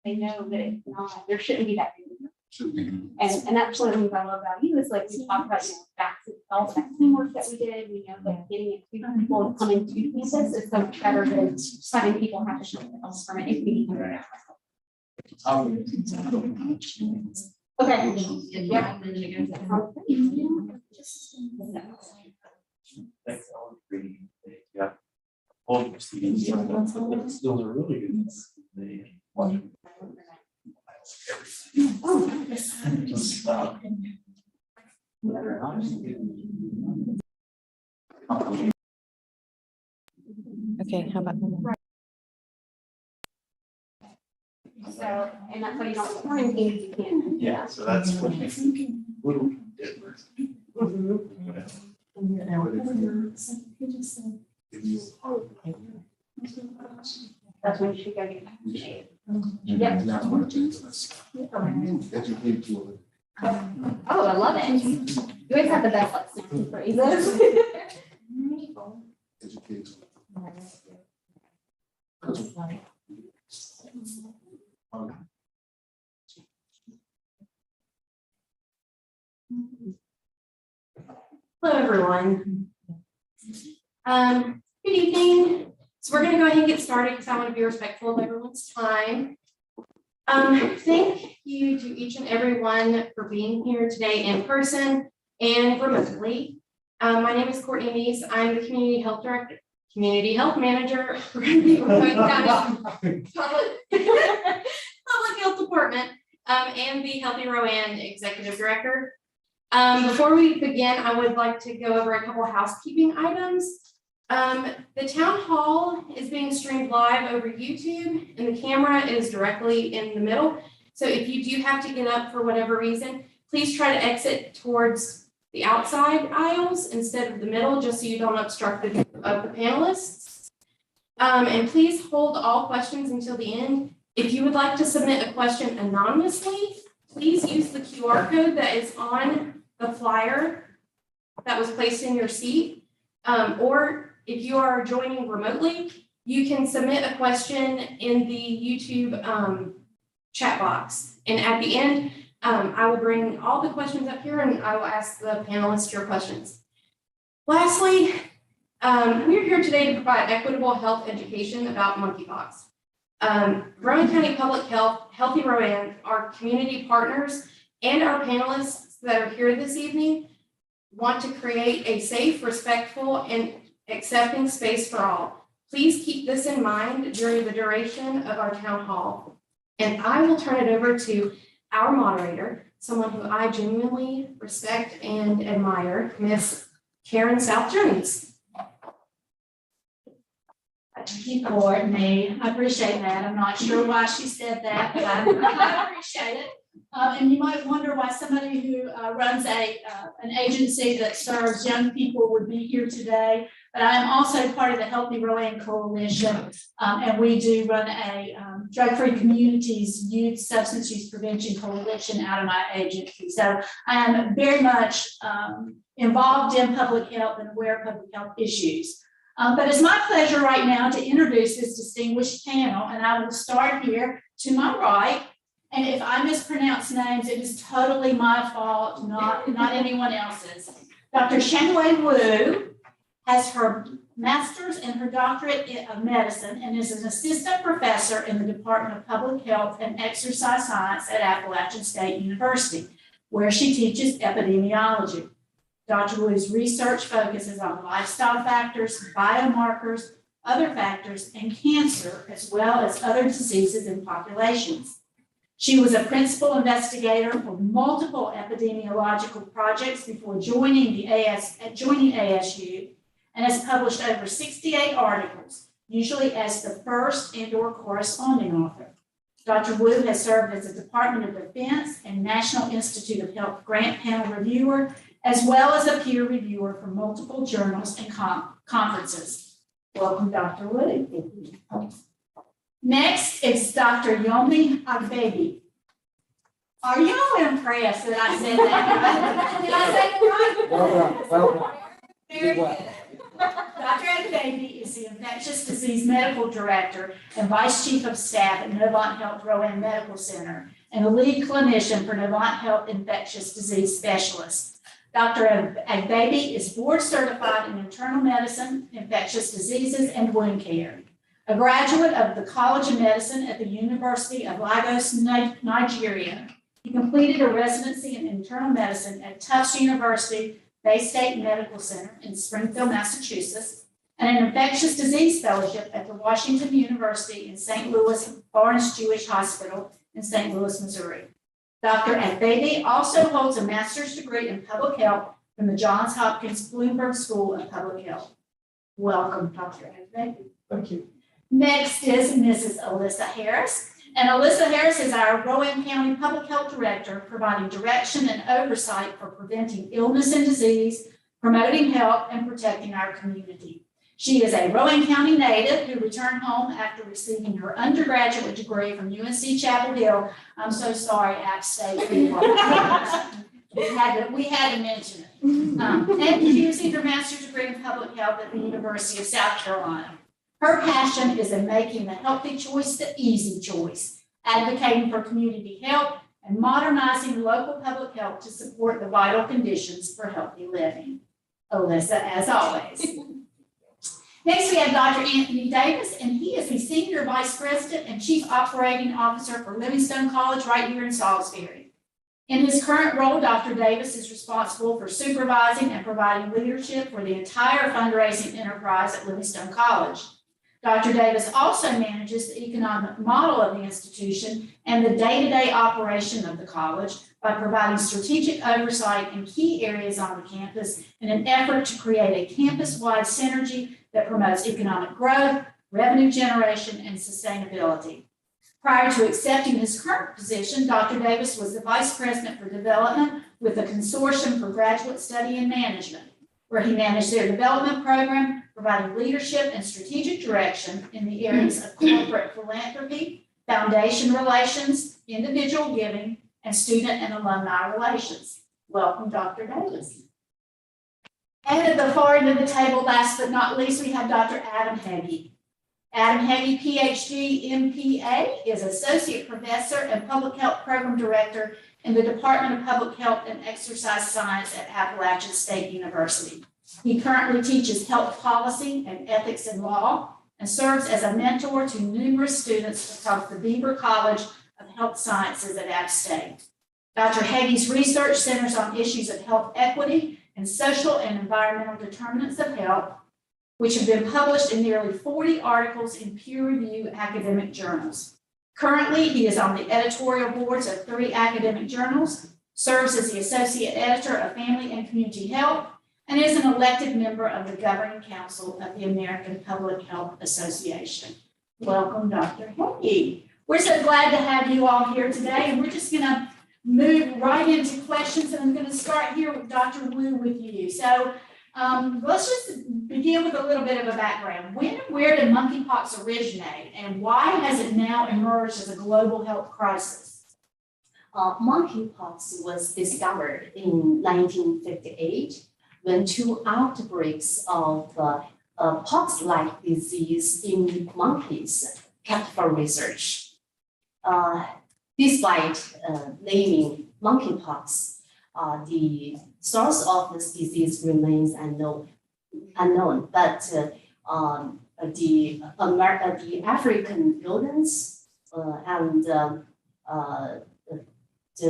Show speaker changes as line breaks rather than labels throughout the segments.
They know that it's not, there shouldn't be that. And that's one of the things I love about you is like we talk about, all the vaccine work that we did, we know that getting it to people and coming to campus is so much better than having people have to show themselves from it if we need to. Okay. Yeah.
Thanks, Ellen. Yeah. Still a really good.
Okay, how about?
So, and that's why you don't quarantine, you can't.
Yeah, so that's what makes it a little different.
That's when you should go get vaccinated. Oh, I love it. You always have the best like snacky phrases.
Hello, everyone. Good evening. So we're going to go ahead and get started because I want to be respectful of everyone's time. Thank you to each and every one for being here today in person and remotely. My name is Courtney Neese. I'm the Community Health Manager for the County Public Health Department and the Healthy Rowan Executive Director. Before we begin, I would like to go over a couple housekeeping items. The town hall is being streamed live over YouTube and the camera is directly in the middle. So if you do have to get up for whatever reason, please try to exit towards the outside aisles instead of the middle, just so you don't obstruct the panelists. And please hold all questions until the end. If you would like to submit a question anonymously, please use the QR code that is on the flyer that was placed in your seat. Or if you are joining remotely, you can submit a question in the YouTube chat box. And at the end, I will bring all the questions up here and I will ask the panelists your questions. Lastly, we're here today to provide equitable health education about monkeypox. Rowan County Public Health, Healthy Rowan, our community partners, and our panelists that are here this evening want to create a safe, respectful, and accepting space for all. Please keep this in mind during the duration of our town hall. And I will turn it over to our moderator, someone who I genuinely respect and admire, Miss Karen South Jones.
Thank you, Courtney. I appreciate that. I'm not sure why she said that, but I appreciate it. And you might wonder why somebody who runs an agency that serves young people would be here today. But I am also part of the Healthy Rowan Coalition, and we do run a drug-free communities youth substance use prevention coalition out of my agency. So I am very much involved in public health and aware of public health issues. But it's my pleasure right now to introduce this distinguished panel, and I will start here to my right. And if I mispronounce names, it is totally my fault, not anyone else's. Dr. Shenwei Wu has her master's and her doctorate of medicine and is an assistant professor in the Department of Public Health and Exercise Science at Appalachian State University, where she teaches epidemiology. Dr. Wu's research focuses on lifestyle factors, biomarkers, other factors, and cancer, as well as other diseases in populations. She was a principal investigator for multiple epidemiological projects before joining ASU, and has published over 68 articles, usually as the first and/or corresponding author. Dr. Wu has served as a Department of Defense and National Institute of Health grant panel reviewer, as well as a peer reviewer for multiple journals and conferences. Welcome, Dr. Wu. Next is Dr. Yomi Agbebi. Are y'all impressed that I said that? Did I say it right?
Well done.
Very good. Dr. Adababy is the Infectious Disease Medical Director and Vice Chief of Staff at Novant Health Rowan Medical Center and a lead clinician for Novant Health Infectious Disease Specialist. Dr. Adababy is board certified in internal medicine, infectious diseases, and wound care. A graduate of the College of Medicine at the University of Lagos, Nigeria, he completed a residency in internal medicine at Tufts University Bay State Medical Center in Springfield, Massachusetts, and an infectious disease fellowship at the Washington University in St. Louis Barnes Jewish Hospital in St. Louis, Missouri. Dr. Adababy also holds a master's degree in public health from the Johns Hopkins Bloomberg School of Public Health. Welcome, Dr. Adababy.
Thank you.
Next is Mrs. Alyssa Harris. And Alyssa Harris is our Rowan County Public Health Director, providing direction and oversight for preventing illness and disease, promoting health, and protecting our community. She is a Rowan County native who returned home after receiving her undergraduate degree from UNC Chapel Hill. I'm so sorry, App State people. We had to mention it. And she received her master's degree in public health at the University of South Carolina. Her passion is in making the healthy choice the easy choice, advocating for community health, and modernizing local public health to support the vital conditions for healthy living. Alyssa, as always. Next, we have Dr. Anthony Davis, and he is the Senior Vice President and Chief Operating Officer for Livingstone College right here in Salisbury. In his current role, Dr. Davis is responsible for supervising and providing leadership for the entire fundraising enterprise at Livingstone College. Dr. Davis also manages the economic model of the institution and the day-to-day operation of the college by providing strategic oversight in key areas on the campus in an effort to create a campus-wide synergy that promotes economic growth, revenue generation, and sustainability. Prior to accepting his current position, Dr. Davis was the Vice President for Development with the Consortium for Graduate Study and Management, where he managed their development program, providing leadership and strategic direction in the areas of corporate philanthropy, foundation relations, individual giving, and student and alumni relations. Welcome, Dr. Davis. And at the far end of the table, last but not least, we have Dr. Adam Heggie. Adam Heggie, PhD, MPA, is Associate Professor and Public Health Program Director in the Department of Public Health and Exercise Science at Appalachian State University. He currently teaches health policy and ethics in law and serves as a mentor to numerous students across the Beaver College of Health Sciences at App State. Dr. Heggie's research centers on issues of health equity and social and environmental determinants of health, which have been published in nearly 40 articles in peer-reviewed academic journals. Currently, he is on the editorial boards of 3 academic journals, serves as the Associate Editor of Family and Community Health, and is an elected member of the Governing Council of the American Public Health Association. Welcome, Dr. Heggie. We're so glad to have you all here today, and we're just gonna move right into questions, and I'm gonna start here with Dr. Wu with you. So let's just begin with a little bit of a background. When and where did monkeypox originate, and why has it now emerged as a global health crisis?
Monkeypox was discovered in 1958 when 2 outbreaks of pox-like disease in monkeys kept for research. Despite naming monkeypox, the source of this disease remains unknown. But the African rodents and the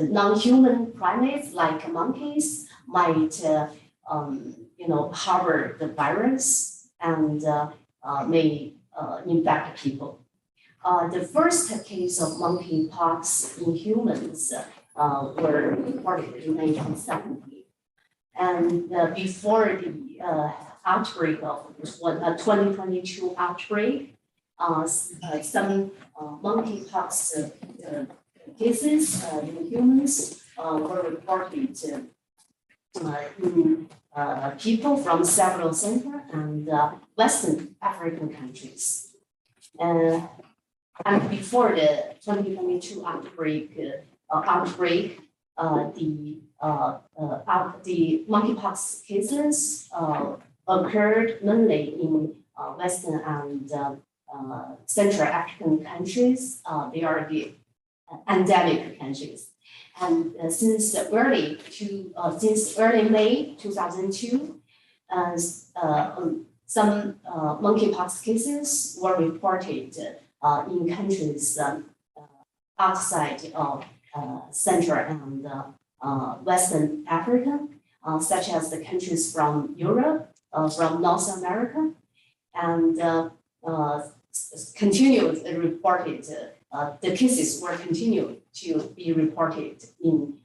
non-human primates like monkeys might harbor the virus and may infect people. The first case of monkeypox in humans were reported in 1970. And before the outbreak of 2022 outbreak, some monkeypox cases in humans were reported in people from several Central and Western African countries. And before the 2022 outbreak, the monkeypox cases occurred mainly in Western and Central African countries. They are the endemic countries. And since early May 2002, some monkeypox cases were reported in countries outside of Central and Western Africa, such as the countries from Europe, from North America, and continued reported. The cases were continued to be reported in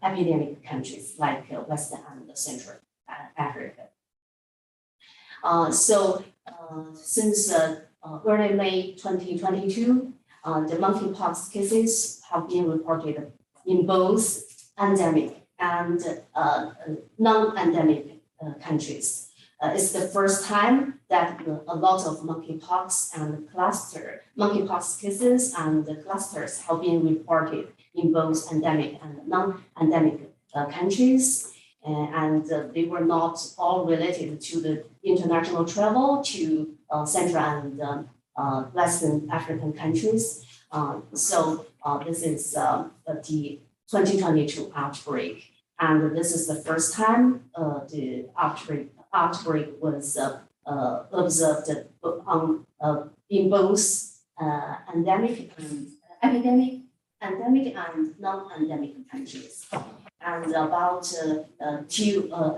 epidemic countries like Western and Central Africa. Since early May 2022, the monkeypox cases have been reported in both endemic and non-endemic countries. It's the first time that a lot of monkeypox cases and clusters have been reported in both endemic and non-endemic countries. And they were not all related to the international travel to Central and Western African countries. This is the 2022 outbreak. And this is the first time the outbreak was observed in both endemic and non-endemic countries. And about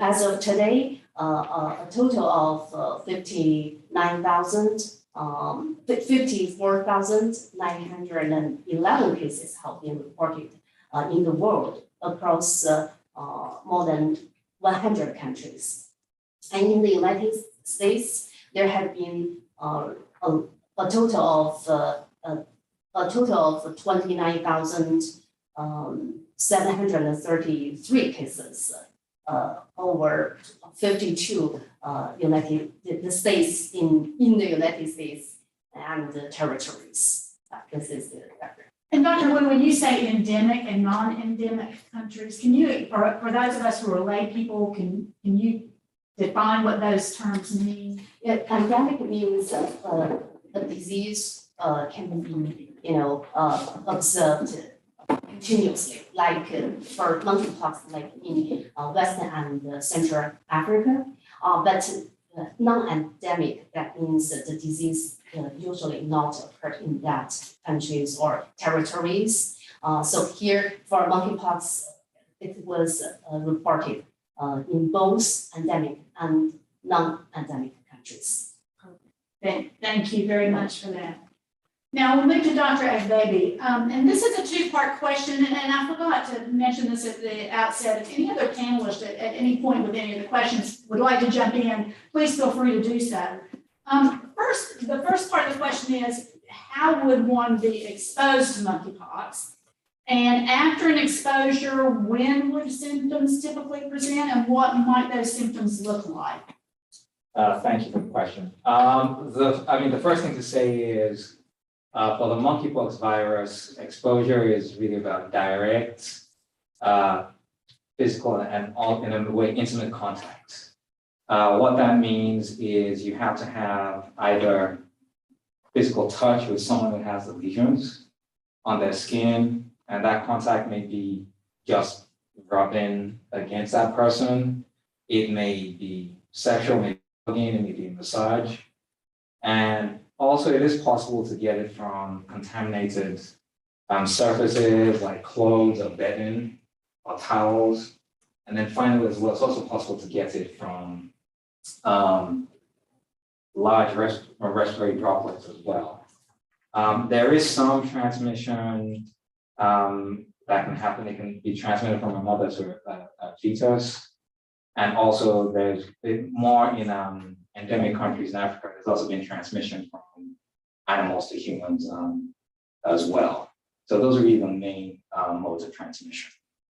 as of today, a total of 54,911 cases have been reported in the world across more than 100 countries. And in the United States, there have been a total of 29,733 cases over 52 the states in the United States and the territories. This is the record.
And Dr. Wood, when you say endemic and non-endemic countries, can you, or for those of us who are lay people, can you define what those terms mean?
Endemic means a disease can be, observed continuously, like for monkeypox, like in Western and Central Africa. But non-endemic, that means that the disease usually not occurred in that countries or territories. So here for monkeypox, it was reported in both endemic and non-endemic countries.
Thank you very much for that. Now we'll move to Dr. Agbabi. And this is a two-part question, and I forgot to mention this at the outset. If any other panelists at any point with any of the questions would like to jump in, please feel free to do so. The first part of the question is, how would one be exposed to monkeypox? And after an exposure, when would symptoms typically present, and what might those symptoms look like?
Thank you for the question. The first thing to say is, for the monkeypox virus, exposure is really about direct, physical, and in a way, intimate contact. What that means is you have to have either physical touch with someone who has the lesions on their skin, and that contact may be just rubbing against that person. It may be sexual, maybe hugging, it may be a massage. And also, it is possible to get it from contaminated surfaces like clothes or bedding or towels. And then finally, as well, it's also possible to get it from large respiratory droplets as well. There is some transmission that can happen. It can be transmitted from a mother to a fetus. And also, there's more in endemic countries in Africa. There's also been transmission from animals to humans as well. So those are really the main modes of transmission.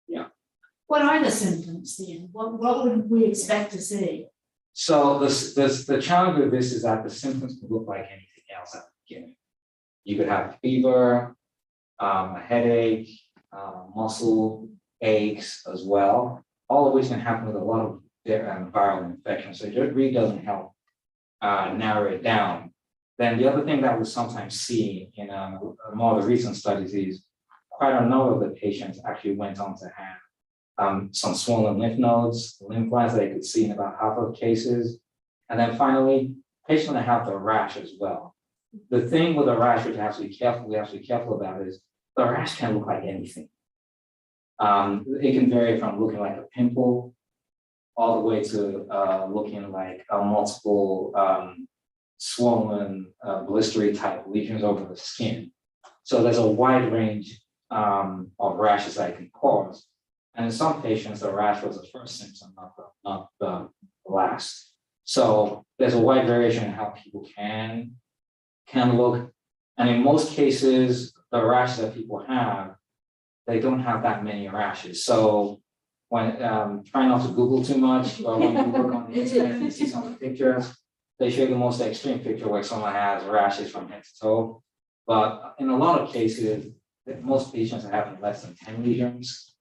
Yeah.
What are the symptoms then? What would we expect to see?
So the challenge with this is that the symptoms can look like anything else at the beginning. You could have fever, a headache, muscle aches as well, all of which can happen with a lot of viral infection. So it really doesn't help narrow it down. Then the other thing that we sometimes see in more of the recent studies is quite a number of the patients actually went on to have some swollen lymph nodes, lymph glands that you could see in about half of cases. And then finally, patients that have the rash as well. The thing with the rash, which we have to be careful about is the rash can look like anything. It can vary from looking like a pimple all the way to looking like a multiple swollen blistery type lesions over the skin. So there's a wide range of rashes that it can cause. And in some patients, the rash was the first symptom, not the last. So there's a wide variation in how people can look. And in most cases, the rashes that people have, they don't have that many rashes. So when try not to Google too much, or when you look on the internet and you see some of the pictures, they show the most extreme picture where someone has rashes from head to toe. But in a lot of cases, most patients are having less than 10 lesions.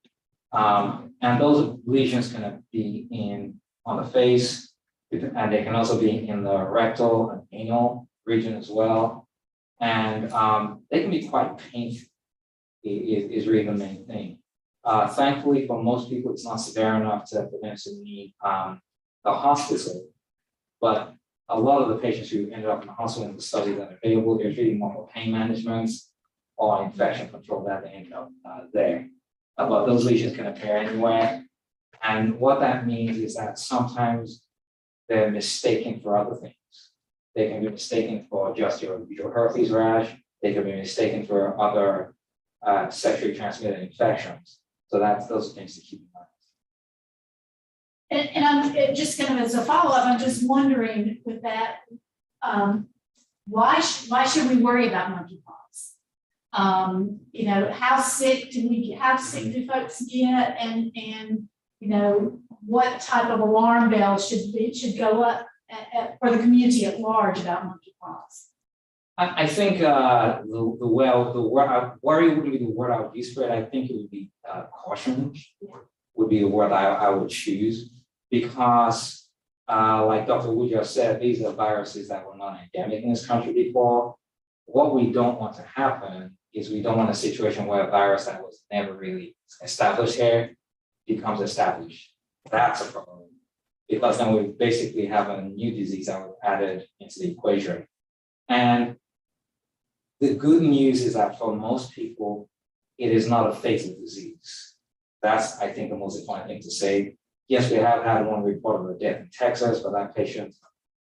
And those lesions can be on the face, and they can also be in the rectal and anal region as well. And they can be quite painful, is really the main thing. Thankfully, for most people, it's not severe enough to potentially need the hospital. But a lot of the patients who ended up in the hospital in the study that are available, there's really more for pain management or infection control that they end up there. But those lesions can appear anywhere. And what that means is that sometimes they're mistaken for other things. They can be mistaken for just your usual herpes rash. They can be mistaken for other sexually transmitted infections. So those are things to keep in mind.
And I'm just kind of as a follow-up, I'm just wondering with that, why should we worry about monkeypox? You know, how sick do folks get, and you know, what type of alarm bell should go up for the community at large about monkeypox?
I think the worry wouldn't be the word I would use for it. I think it would be caution would be the word I would choose, because like Dr. Wu just said, these are viruses that were not endemic in this country before. What we don't want to happen is we don't want a situation where a virus that was never really established here becomes established. That's a problem, because then we basically have a new disease that was added into the equation. And the good news is that for most people, it is not a fatal disease. That's, I think, the most important thing to say. Yes, we have had one report of a death in Texas, but that patient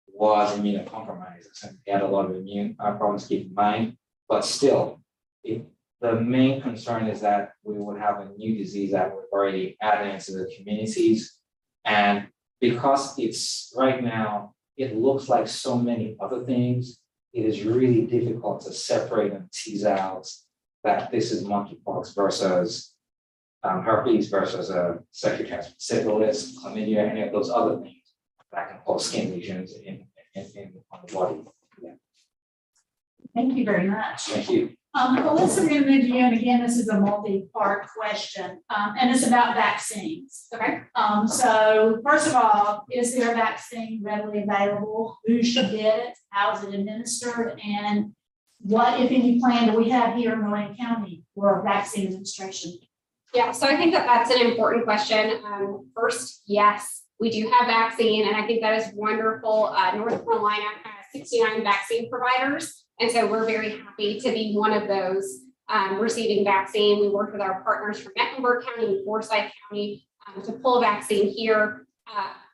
was immunocompromised. And he had a lot of immune problems to keep in mind. But still, the main concern is that we would have a new disease that we're already added into the communities. And because it's right now, it looks like so many other things, it is really difficult to separate and tease out that this is monkeypox versus herpes versus sexually transmitted syphilis, chlamydia, any of those other things that can cause skin lesions on the body. Yeah.
Thank you very much.
Thank you.
Melissa, we're going to move to you, and again, this is a multi-part question, and it's about vaccines.
Okay.
So first of all, is there a vaccine readily available? Who should get it? How is it administered? And what, if any, plan do we have here in Rowan County for vaccine administration?
Yeah, so I think that's an important question. First, yes, we do have vaccine, and I think that is wonderful. North Carolina has 69 vaccine providers. And so we're very happy to be one of those receiving vaccine. We worked with our partners from Mecklenburg County and Forsyth County to pull vaccine here.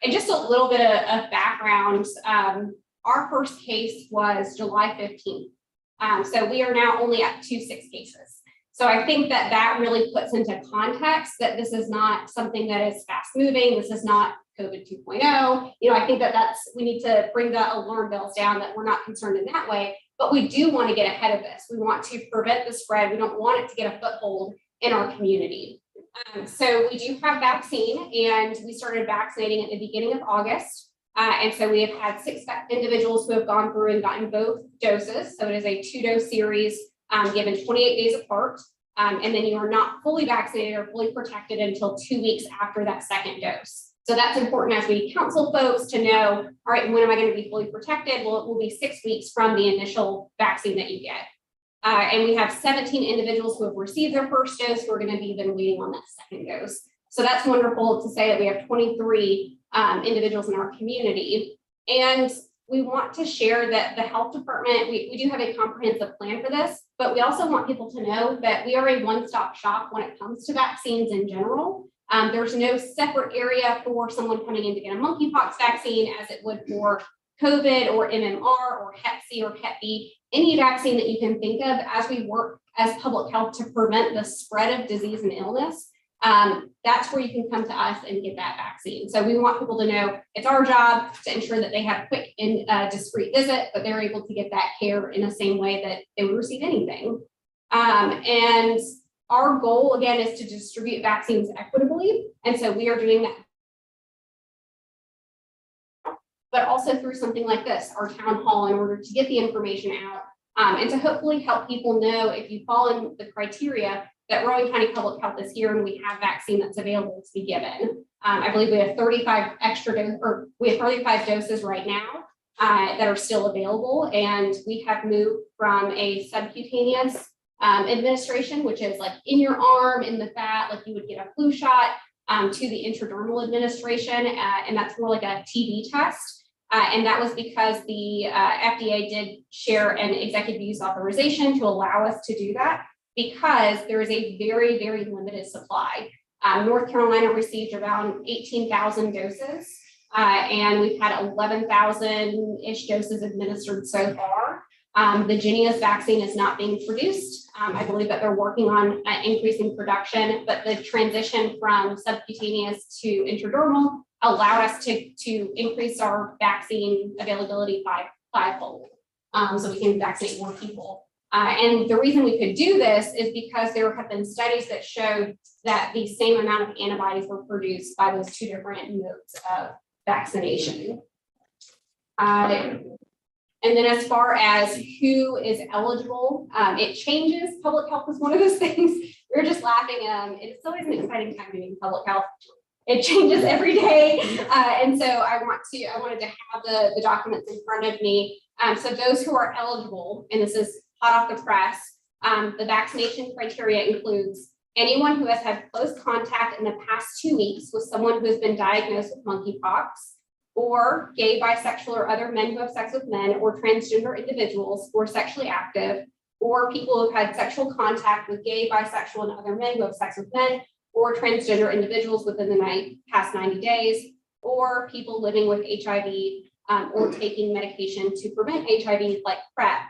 And just a little bit of background, our first case was July 15th. So we are now only at 26 cases. So I think that really puts into context that this is not something that is fast moving. This is not COVID 2.0. You know, I think we need to bring the alarm bells down, that we're not concerned in that way. But we do want to get ahead of this. We want to prevent the spread. We don't want it to get a foothold in our community. So we do have vaccine, and we started vaccinating at the beginning of August. And so we have had 6 individuals who have gone through and gotten both doses. So it is a 2-dose series given 28 days apart. And then you are not fully vaccinated or fully protected until 2 weeks after that second dose. So that's important as we counsel folks to know, all right, when am I going to be fully protected? Well, it will be 6 weeks from the initial vaccine that you get. And we have 17 individuals who have received their first dose who are going to be then waiting on that second dose. So that's wonderful to say that we have 23 individuals in our community. And we want to share that the health department, we do have a comprehensive plan for this, but we also want people to know that we are a one-stop shop when it comes to vaccines in general. There's no separate area for someone coming in to get a monkeypox vaccine as it would for COVID or MMR or Hep C or Hep B, any vaccine that you can think of as we work as public health to prevent the spread of disease and illness. That's where you can come to us and get that vaccine. So we want people to know it's our job to ensure that they have quick and discreet visit, but they're able to get that care in the same way that they would receive anything. And our goal, again, is to distribute vaccines equitably. And so we are doing that. But also through something like this, our town hall, in order to get the information out and to hopefully help people know if you fall in the criteria that Rowan County Public Health is here and we have vaccine that's available to be given. I believe we have 35 extra doses, or we have 35 doses right now that are still available. And we have moved from a subcutaneous administration, which is like in your arm, in the fat, like you would get a flu shot, to the intradermal administration. And that's more like a TB test. And that was because the FDA did share an executive use authorization to allow us to do that, because there is a very, very limited supply. North Carolina received around 18,000 doses, and we've had 11,000-ish doses administered so far. The Jenius vaccine is not being produced. I believe that they're working on increasing production, but the transition from subcutaneous to intradermal allowed us to increase our vaccine availability fivefold, so we can vaccinate more people. And the reason we could do this is because there have been studies that showed that the same amount of antibodies were produced by those two different modes of vaccination. And then as far as who is eligible, it changes. Public health is one of those things. We were just laughing. It's always an exciting time to be in public health. It changes every day. And so I wanted to have the documents in front of me. So those who are eligible, and this is hot off the press, the vaccination criteria includes anyone who has had close contact in the past 2 weeks with someone who has been diagnosed with monkeypox, or gay, bisexual, or other men who have sex with men, or transgender individuals who are sexually active, or people who have had sexual contact with gay, bisexual, and other men who have sex with men, or transgender individuals within the past 90 days, or people living with HIV or taking medication to prevent HIV like PrEP,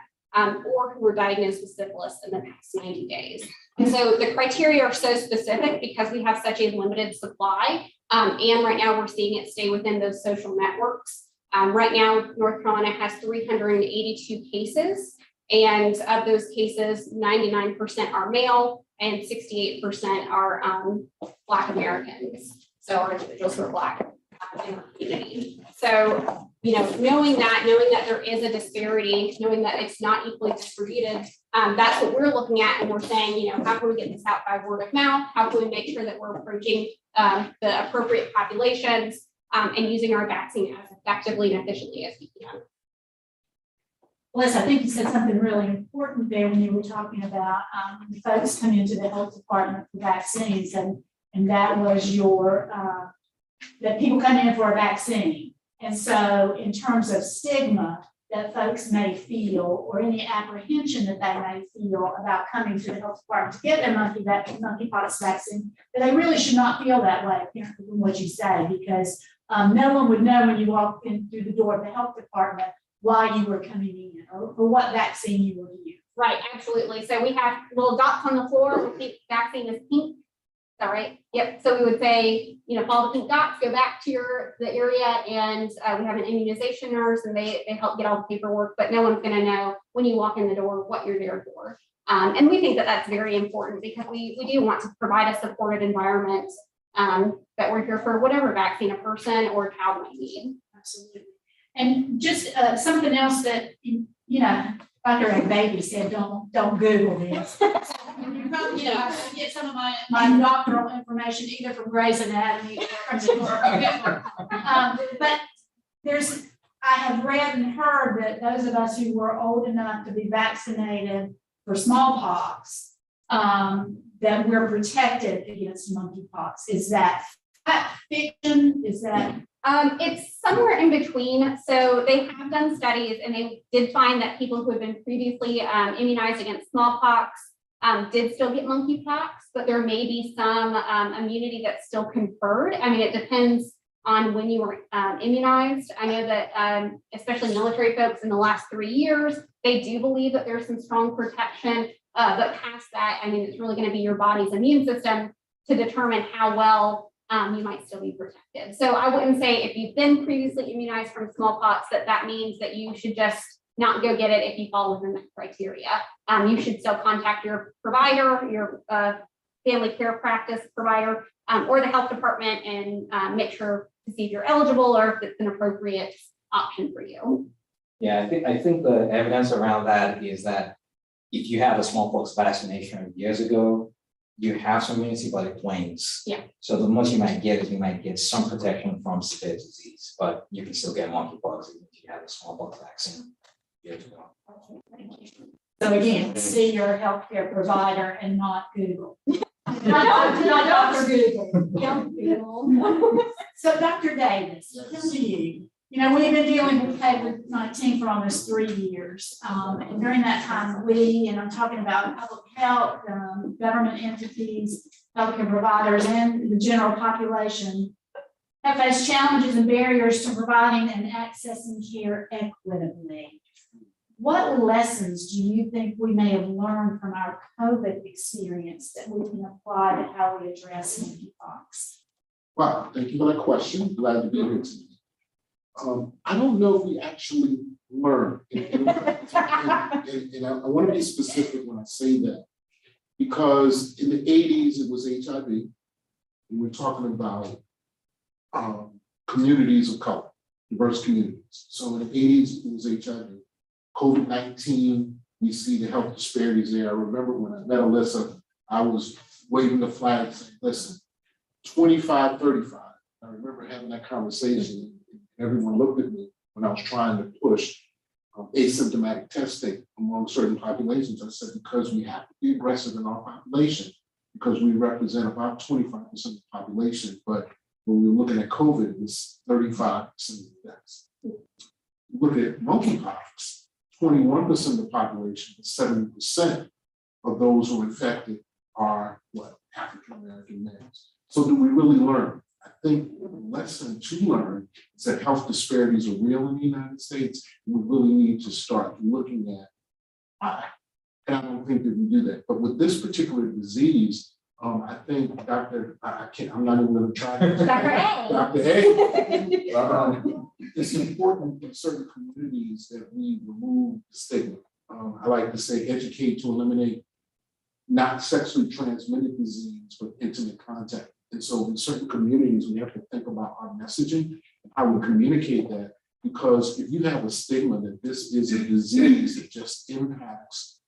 or who were diagnosed with syphilis in the past 90 days. And so the criteria are so specific because we have such a limited supply. And right now we're seeing it stay within those social networks. Right now, North Carolina has 382 cases. And of those cases, 99% are male and 68% are Black Americans. So our individuals who are Black in our community. So, knowing that there is a disparity, knowing that it's not equally distributed, that's what we're looking at. And we're saying, how can we get this out by word of mouth? How can we make sure that we're approaching the appropriate populations and using our vaccine as effectively and efficiently as we can?
Liz, I think you said something really important there when you were talking about the folks coming into the health department for vaccines, and that was that people come in for a vaccine. And so in terms of stigma that folks may feel, or any apprehension that they may feel about coming to the health department to get their monkeypox vaccine, that they really should not feel that way, apparently, from what you say, because no one would know when you walked in through the door of the health department why you were coming in or what vaccine you were getting.
Right, absolutely. So we have little dots on the floor. The vaccine is pink. Is that right? Yep. So we would say, follow the pink dots, go back to the area, and we have an immunization nurse, and they help get all the paperwork, but no one's going to know when you walk in the door what you're there for. And we think that that's very important because we do want to provide a supportive environment that we're here for whatever vaccine a person or a child might need.
Absolutely. And just something else that, Dr. A. Baby said, don't Google this. You probably, I get some of my doctoral information either from Grey's Anatomy or from Google. But I have read and heard that those of us who were old enough to be vaccinated for smallpox, that we're protected against monkeypox. Is that fiction? Is that?
It's somewhere in between. So they have done studies and they did find that people who had been previously immunized against smallpox did still get monkeypox, but there may be some immunity that's still conferred. I mean, it depends on when you were immunized. I know that especially military folks in the last 3 years, they do believe that there's some strong protection, but past that, I mean, it's really going to be your body's immune system to determine how well you might still be protected. So I wouldn't say if you've been previously immunized from smallpox that means that you should just not go get it if you fall within that criteria. You should still contact your provider, your family care practice provider, or the health department and make sure to see if you're eligible or if it's an appropriate option for you.
Yeah, I think the evidence around that is that if you had a smallpox vaccination years ago, you have some immunity, but it wanes.
Yeah.
So the most you might get is you might get some protection from severe disease, but you can still get monkeypox even if you have a smallpox vaccine years ago.
So again, see your healthcare provider and not Google. not Dr. Google.
Don't Google.
So Dr. Davis, come to you. You know, we've been dealing with COVID-19 for almost 3 years. And during that time, and I'm talking about public health, government entities, healthcare providers, and the general population have faced challenges and barriers to providing and accessing care equitably. What lessons do you think we may have learned from our COVID experience that we can apply to how we address monkeypox?
Wow, thank you for that question. Glad to be here today. I don't know if we actually learned. And I want to be specific when I say that, because in the 80s, it was HIV. And we're talking about communities of color, diverse communities. So in the 80s, it was HIV. COVID-19, we see the health disparities there. I remember when I met Alyssa, I was waving the flag saying, listen, 25, 35. I remember having that conversation. Everyone looked at me when I was trying to push asymptomatic testing among certain populations. I said, because we have to be aggressive in our population, because we represent about 25% of the population. But when we were looking at COVID, it was 35% of the deaths. Look at monkeypox, 21% of the population, but 70% of those who are infected are what? African-American males. So do we really learn? I think the lesson to learn is that health disparities are real in the United States. We really need to start looking at why. And I don't think that we do that. But with this particular disease, I think I'm not even going to try to. Dr. A. It's important in certain communities that we remove the stigma. I like to say educate to eliminate not sexually transmitted disease, but intimate contact. And so in certain communities, we have to think about our messaging and how we communicate that, because if you have a stigma that this is a disease that just impacts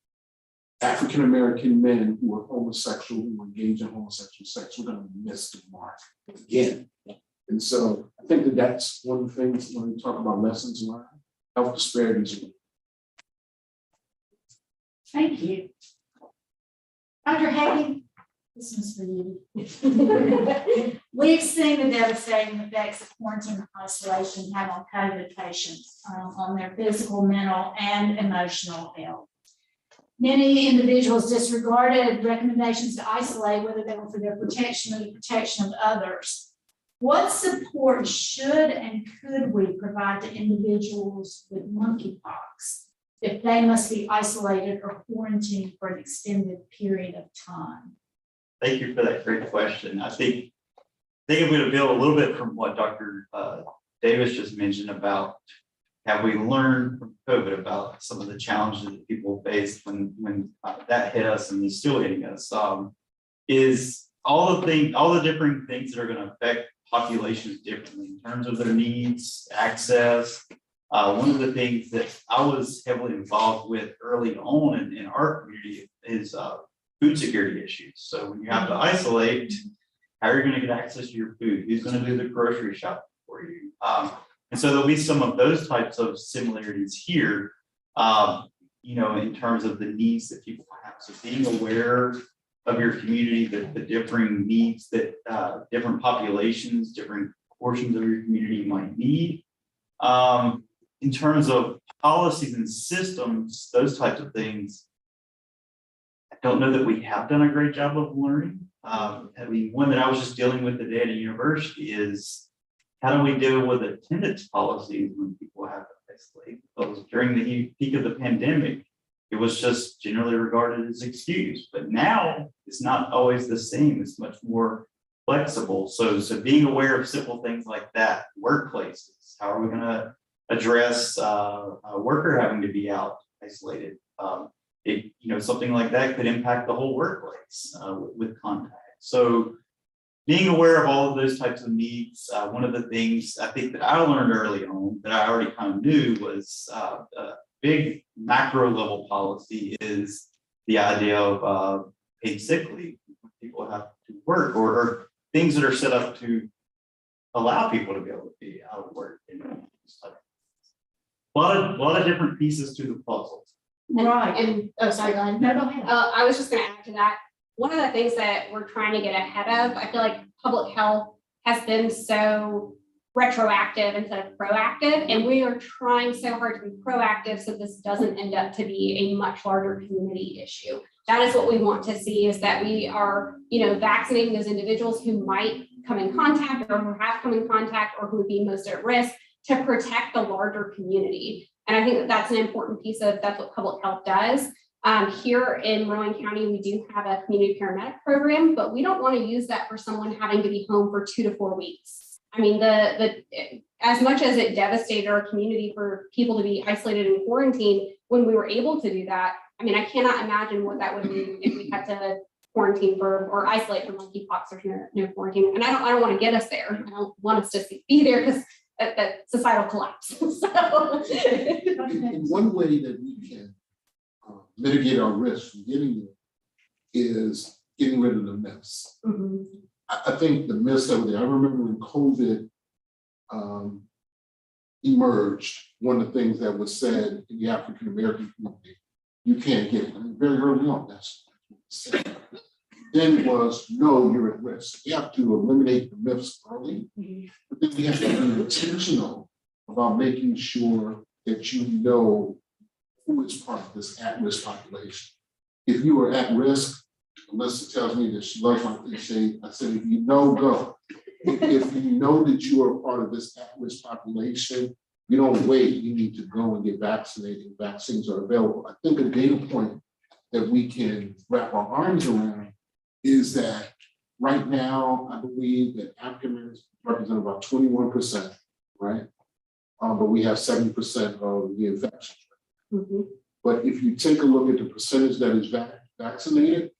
African-American men who are homosexual, who engage in homosexual sex, we're going to miss the mark again. And so I think that that's one of the things when we talk about lessons learned, health disparities.
Thank you. Dr. Hagen, this one's for you. We've seen the devastating effects of quarantine and isolation have on COVID patients, on their physical, mental, and emotional health. Many individuals disregarded recommendations to isolate, whether they were for their protection or the protection of others. What support should and could we provide to individuals with monkeypox if they must be isolated or quarantined for an extended period of time?
Thank you for that great question. I think I'm going to build a little bit from what Dr. Davis just mentioned about have we learned from COVID about some of the challenges that people faced when that hit us and is still hitting us. Is all the different things that are going to affect populations differently in terms of their needs, access, One of the things that I was heavily involved with early on in our community is food security issues. So when you have to isolate, how are you going to get access to your food? Who's going to do the grocery shopping for you? And so there'll be some of those types of similarities here, in terms of the needs that people have. So being aware of your community, the differing needs that different populations, different portions of your community might need. In terms of policies and systems, those types of things, I don't know that we have done a great job of learning. One that I was just dealing with today at a university is how do we deal with attendance policies when people have to isolate? Because during the peak of the pandemic, it was just generally regarded as excused, but now it's not always the same. It's much more flexible. So being aware of simple things like that, workplaces, how are we going to address a worker having to be out isolated? Something like that could impact the whole workplace with contact. So being aware of all of those types of needs, one of the things I think that I learned early on that I already kind of knew was a big macro level policy is the idea of paid sick leave. People have to work or things that are set up to allow people to be able to be out of work. A lot of different pieces to the puzzle.
Right.
And, oh, sorry, go ahead.
No, go ahead.
I was just gonna add to that. One of the things that we're trying to get ahead of, I feel like public health has been so retroactive instead of proactive, and we are trying so hard to be proactive so this doesn't end up to be a much larger community issue. That is what we want to see, is that we are, vaccinating those individuals who might come in contact or who have come in contact or who would be most at risk to protect the larger community. And I think that that's an important piece of that's what public health does. Here in Rowan County, we do have a community paramedic program, but we don't want to use that for someone having to be home for 2 to 4 weeks. I mean, as much as it devastated our community for people to be isolated and quarantined, when we were able to do that, I mean, I cannot imagine what that would mean if we had to quarantine or isolate for monkeypox or no quarantine. And I don't want to get us there. I don't want us to be there because that societal collapse. So.
And one way that we can mitigate our risk from getting there is getting rid of the myths.
Mm-hmm.
I think the myths that were there, I remember when COVID emerged, one of the things that was said in the African American community, you can't get it. I mean, very early on, that's what was said. Then was, no, you're at risk. We have to eliminate the myths early, but then we have to be intentional about making sure that you know who is part of this at-risk population. If you are at risk, Melissa tells me that she loves my cliche. I said, if you know, go. If you know that you are part of this at-risk population, you don't wait. You need to go and get vaccinated. Vaccines are available. I think a data point that we can wrap our arms around is that right now, I believe that African Americans represent about 21%, right? But we have 70% of the infections.
Mm-hmm.
But if you take a look at the percentage that is vaccinated,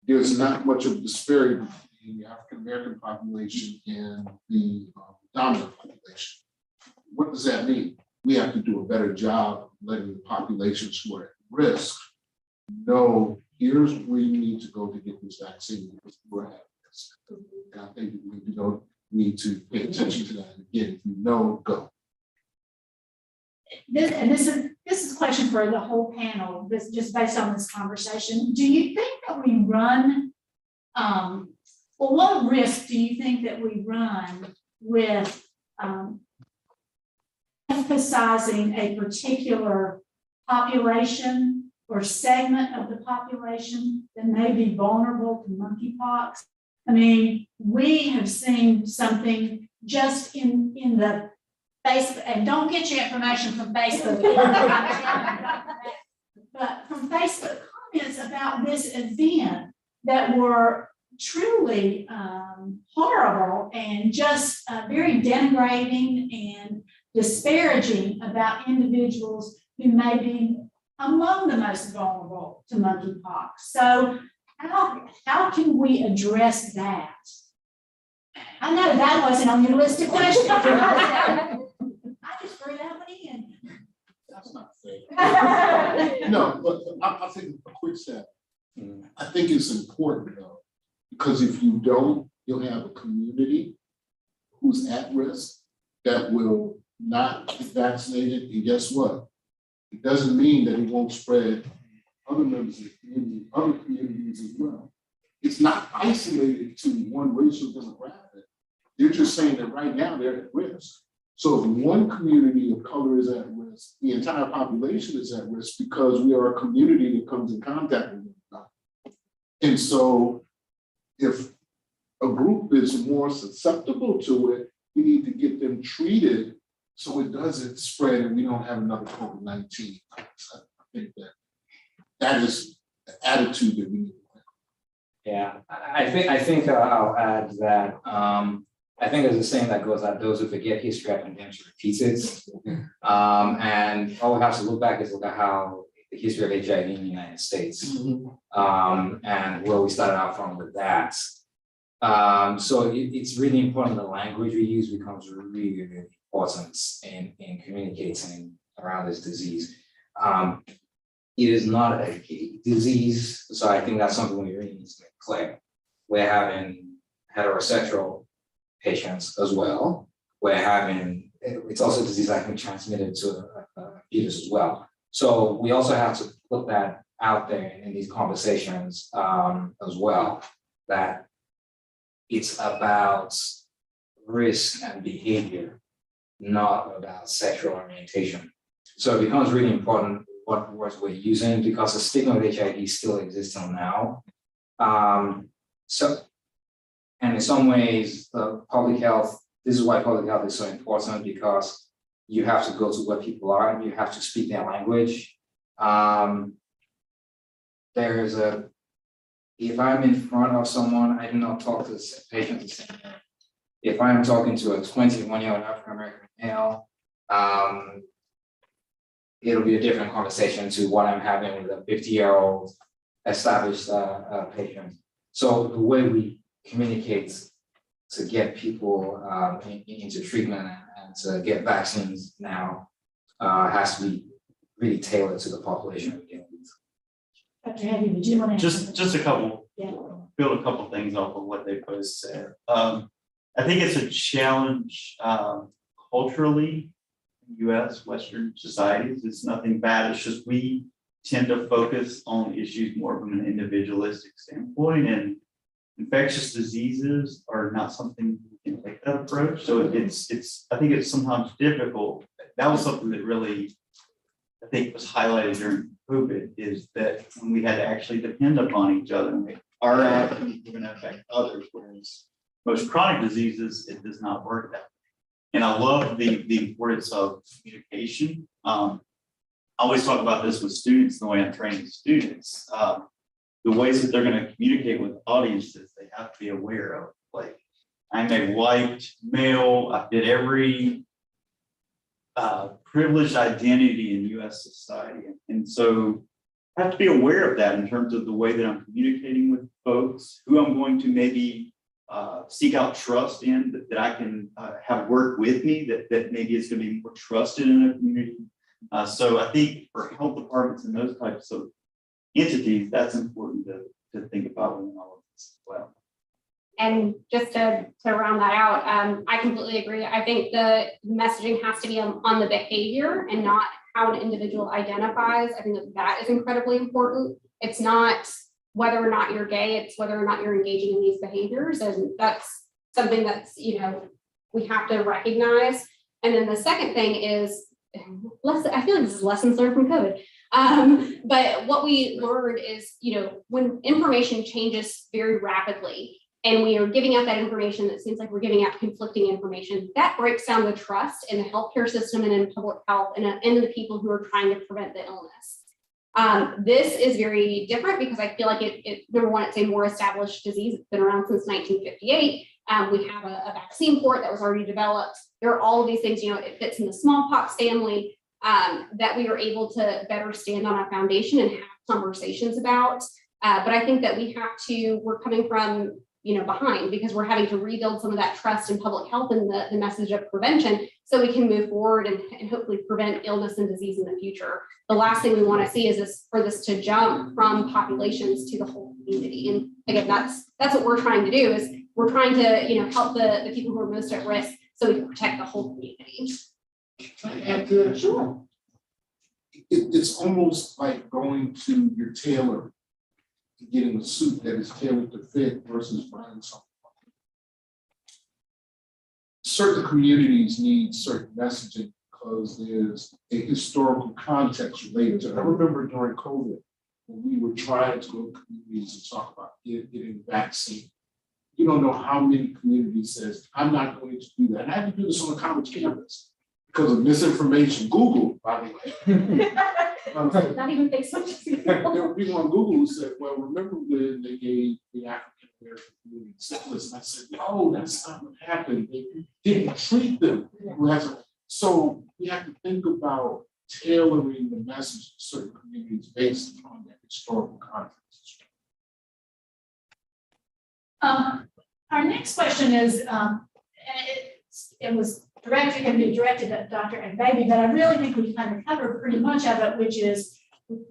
there's not much of a disparity between the African American population and the dominant population. What does that mean? We have to do a better job of letting the populations who are at risk know here's where you need to go to get this vaccine because we're at risk. And I think we need to pay attention to that. Again, if you know, go.
This is a question for the whole panel, this just based on this conversation. Do you think that we run, what risk do you think that we run with emphasizing a particular population or segment of the population that may be vulnerable to monkeypox? I mean, we have seen something just in the Facebook, and don't get your information from Facebook. But from Facebook comments about this event that were truly horrible and just very denigrating and disparaging about individuals who may be among the most vulnerable to monkeypox. So how can we address that? I know that wasn't on your list of questions. I just threw that one in.
No, but I think a quick step.
Mm.
I think it's important though, because if you don't, you'll have a community who's at risk that will not get vaccinated. And guess what? It doesn't mean that it won't spread other members of the community, other communities as well. It's not isolated to one racial demographic. They're just saying that right now they're at risk. So if one community of color is at risk, the entire population is at risk because we are a community that comes in contact with them. And so if a group is more susceptible to it, we need to get them treated so it doesn't spread and we don't have another COVID-19. I think that is the attitude that we need.
Yeah, I think I'll add that I think there's a saying that goes that those who forget history often damage repeats it. And all we have to look back is look at how the history of HIV in the United States and where we started out from with that. So it's really important the language we use becomes really, really important in communicating around this disease. It is not a disease, so I think that's something we really need to make clear. We're having heterosexual patients as well. It's also a disease that can be transmitted to a fetus as well. So we also have to put that out there in these conversations as well, that it's about risk and behavior, not about sexual orientation. So it becomes really important what words we're using because the stigma of HIV still exists till now. And in some ways, public health, this is why public health is so important because you have to go to where people are and you have to speak their language. If I'm in front of someone, I do not talk to the patient the same way. If I'm talking to a 21-year-old African-American male, it'll be a different conversation to what I'm having with a 50-year-old established patient. So the way we communicate to get people into treatment and to get vaccines now has to be really tailored to the population we're dealing with.
Dr. Hattie, would you want to?
Just a couple,
Yeah.
build a couple things off of what they both said. I think it's a challenge culturally, US, Western societies. It's nothing bad. It's just we tend to focus on issues more from an individualistic standpoint, and infectious diseases are not something we can take that approach. So I think it's sometimes difficult. That was something that really, I think, was highlighted during COVID, is that when we had to actually depend upon each other, and our actions were going to affect others, whereas most chronic diseases, it does not work that way. And I love the importance of communication. I always talk about this with students, the way I'm training students. The ways that they're going to communicate with audiences, they have to be aware of. Like, I'm a white male, I fit every privileged identity in US society. And so I have to be aware of that in terms of the way that I'm communicating with folks, who I'm going to maybe seek out trust in, that I can have work with me, that maybe is going to be more trusted in a community. So I think for health departments and those types of entities, that's important to think about in all of this as well.
And just to round that out, I completely agree. I think the messaging has to be on the behavior and not how an individual identifies. I think that is incredibly important. It's not whether or not you're gay, it's whether or not you're engaging in these behaviors. And that's something that's, we have to recognize. And then the second thing is, I feel like this is lessons learned from COVID. But what we learned is, when information changes very rapidly, and we are giving out that information that seems like we're giving out conflicting information, that breaks down the trust in the healthcare system and in public health and in the people who are trying to prevent the illness. This is very different because I feel like number one, it's a more established disease. It's been around since 1958. We have a vaccine for it that was already developed. There are all of these things, it fits in the smallpox family that we are able to better stand on our foundation and have conversations about. But I think that we're coming from, behind, because we're having to rebuild some of that trust in public health and the message of prevention, so we can move forward and hopefully prevent illness and disease in the future. The last thing we want to see is for this to jump from populations to the whole community. And again, that's what we're trying to do, is we're trying to, help the people who are most at risk so we can protect the whole community.
Can I add to that? Sure. It's almost like going to your tailor and getting a suit that is tailored to fit versus buying something. Certain communities need certain messaging because there's a historical context related to it. I remember during COVID, when we were trying to go to communities and talk about getting the vaccine. You don't know how many communities says, I'm not going to do that. And I had to do this on a college campus because of misinformation. Google, by the way.
Not even Facebook.
There were people on Google who said, well, remember when they gave the African American community syphilis? And I said, no, that's not what happened. They didn't treat them. So we have to think about tailoring the message to certain communities based on that historical context.
Our next question is, and it was directed, can be directed at Dr. and Baby, but I really think we kind of covered pretty much of it, which is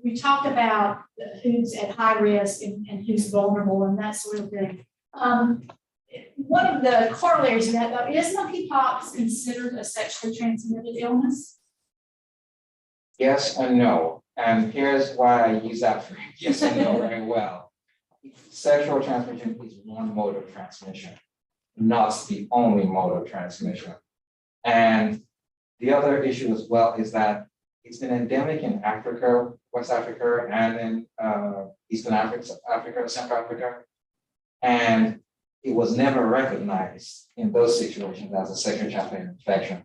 we talked about who's at high risk and who's vulnerable and that sort of thing. One of the corollaries of that, though, is monkeypox considered a sexually transmitted illness?
Yes and no. And here's why I use that phrase, yes and no, very well. Sexual transmission is one mode of transmission, not the only mode of transmission. And the other issue as well is that it's been endemic in Africa, West Africa, and in Eastern Africa, Central Africa. And it was never recognized in those situations as a sexually transmitted infection.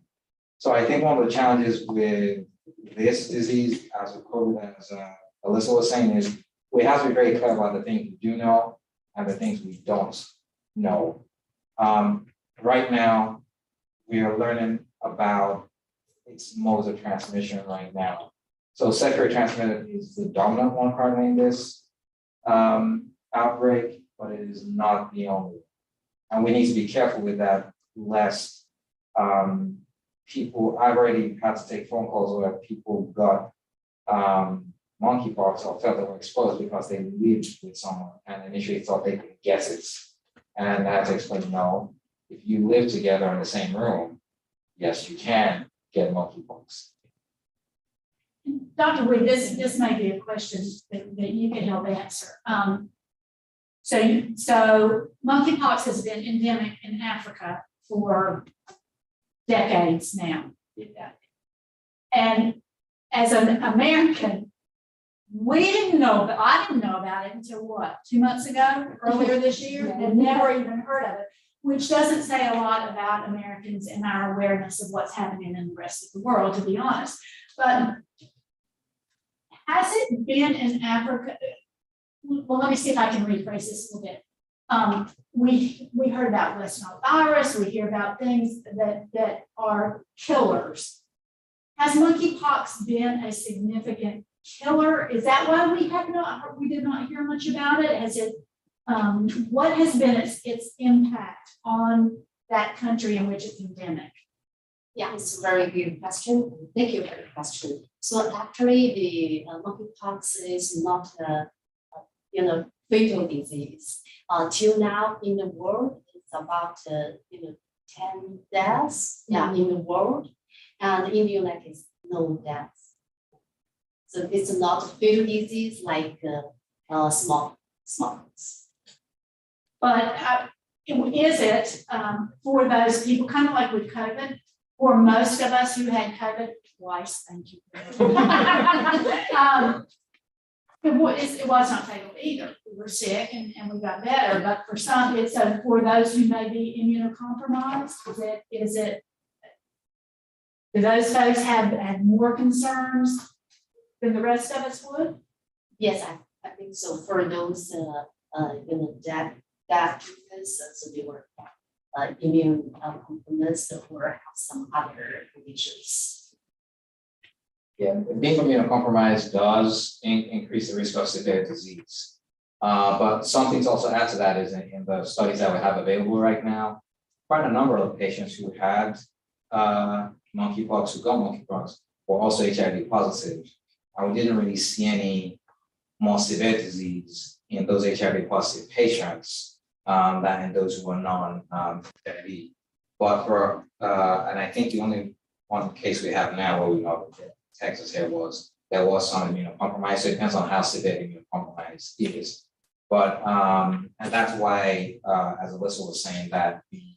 So I think one of the challenges with this disease, as with COVID, as Alyssa was saying, is we have to be very clear about the things we do know and the things we don't know. Right now, we are learning about its modes of transmission right now. So sexually transmitted is the dominant one currently in this outbreak, but it is not the only one. And we need to be careful with that, lest people, I've already had to take phone calls where people got monkeypox or felt they were exposed because they lived with someone and initially thought they could guess it. And I had to explain, no, if you live together in the same room, yes, you can get monkeypox.
Dr. Reed, this may be a question that you can help answer. So monkeypox has been endemic in Africa for decades now. And as an American, I didn't know about it until what, 2 months ago, earlier this year, and never even heard of it, which doesn't say a lot about Americans and our awareness of what's happening in the rest of the world, to be honest. But has it been in Africa? Well, let me see if I can rephrase this a little bit. We heard about West Nile virus. We hear about things that are killers. Has monkeypox been a significant killer? Is that why we did not hear much about it? Has it? What has been its impact on that country in which it's endemic?
Yeah, it's a very good question. Thank you for the question. So actually, the monkeypox is not a fatal disease. Till now in the world, it's about 10 deaths. Yeah, in the world, and in the United States, no deaths. So it's not a fatal disease like smallpox.
But is it for those people, kind of like with COVID, for most of us who had COVID twice? Thank you. It was not fatal either. We were sick and we got better, but for some, it's for those who may be immunocompromised. Do those folks have more concerns than the rest of us would?
Yes, I think so. For those that so they were immune compromised or have some other conditions.
Yeah, being immunocompromised does increase the risk of severe disease. But something to also add to that is in the studies that we have available right now, quite a number of patients who had monkeypox, who got monkeypox, were also HIV positive. And we didn't really see any more severe disease in those HIV positive patients than in those who were non-HIV. But for, and I think the only one case we have now where we know that Texas here was, there was some immunocompromised, so it depends on how severe immunocompromised it is. But, and that's why, as Alyssa was saying, that the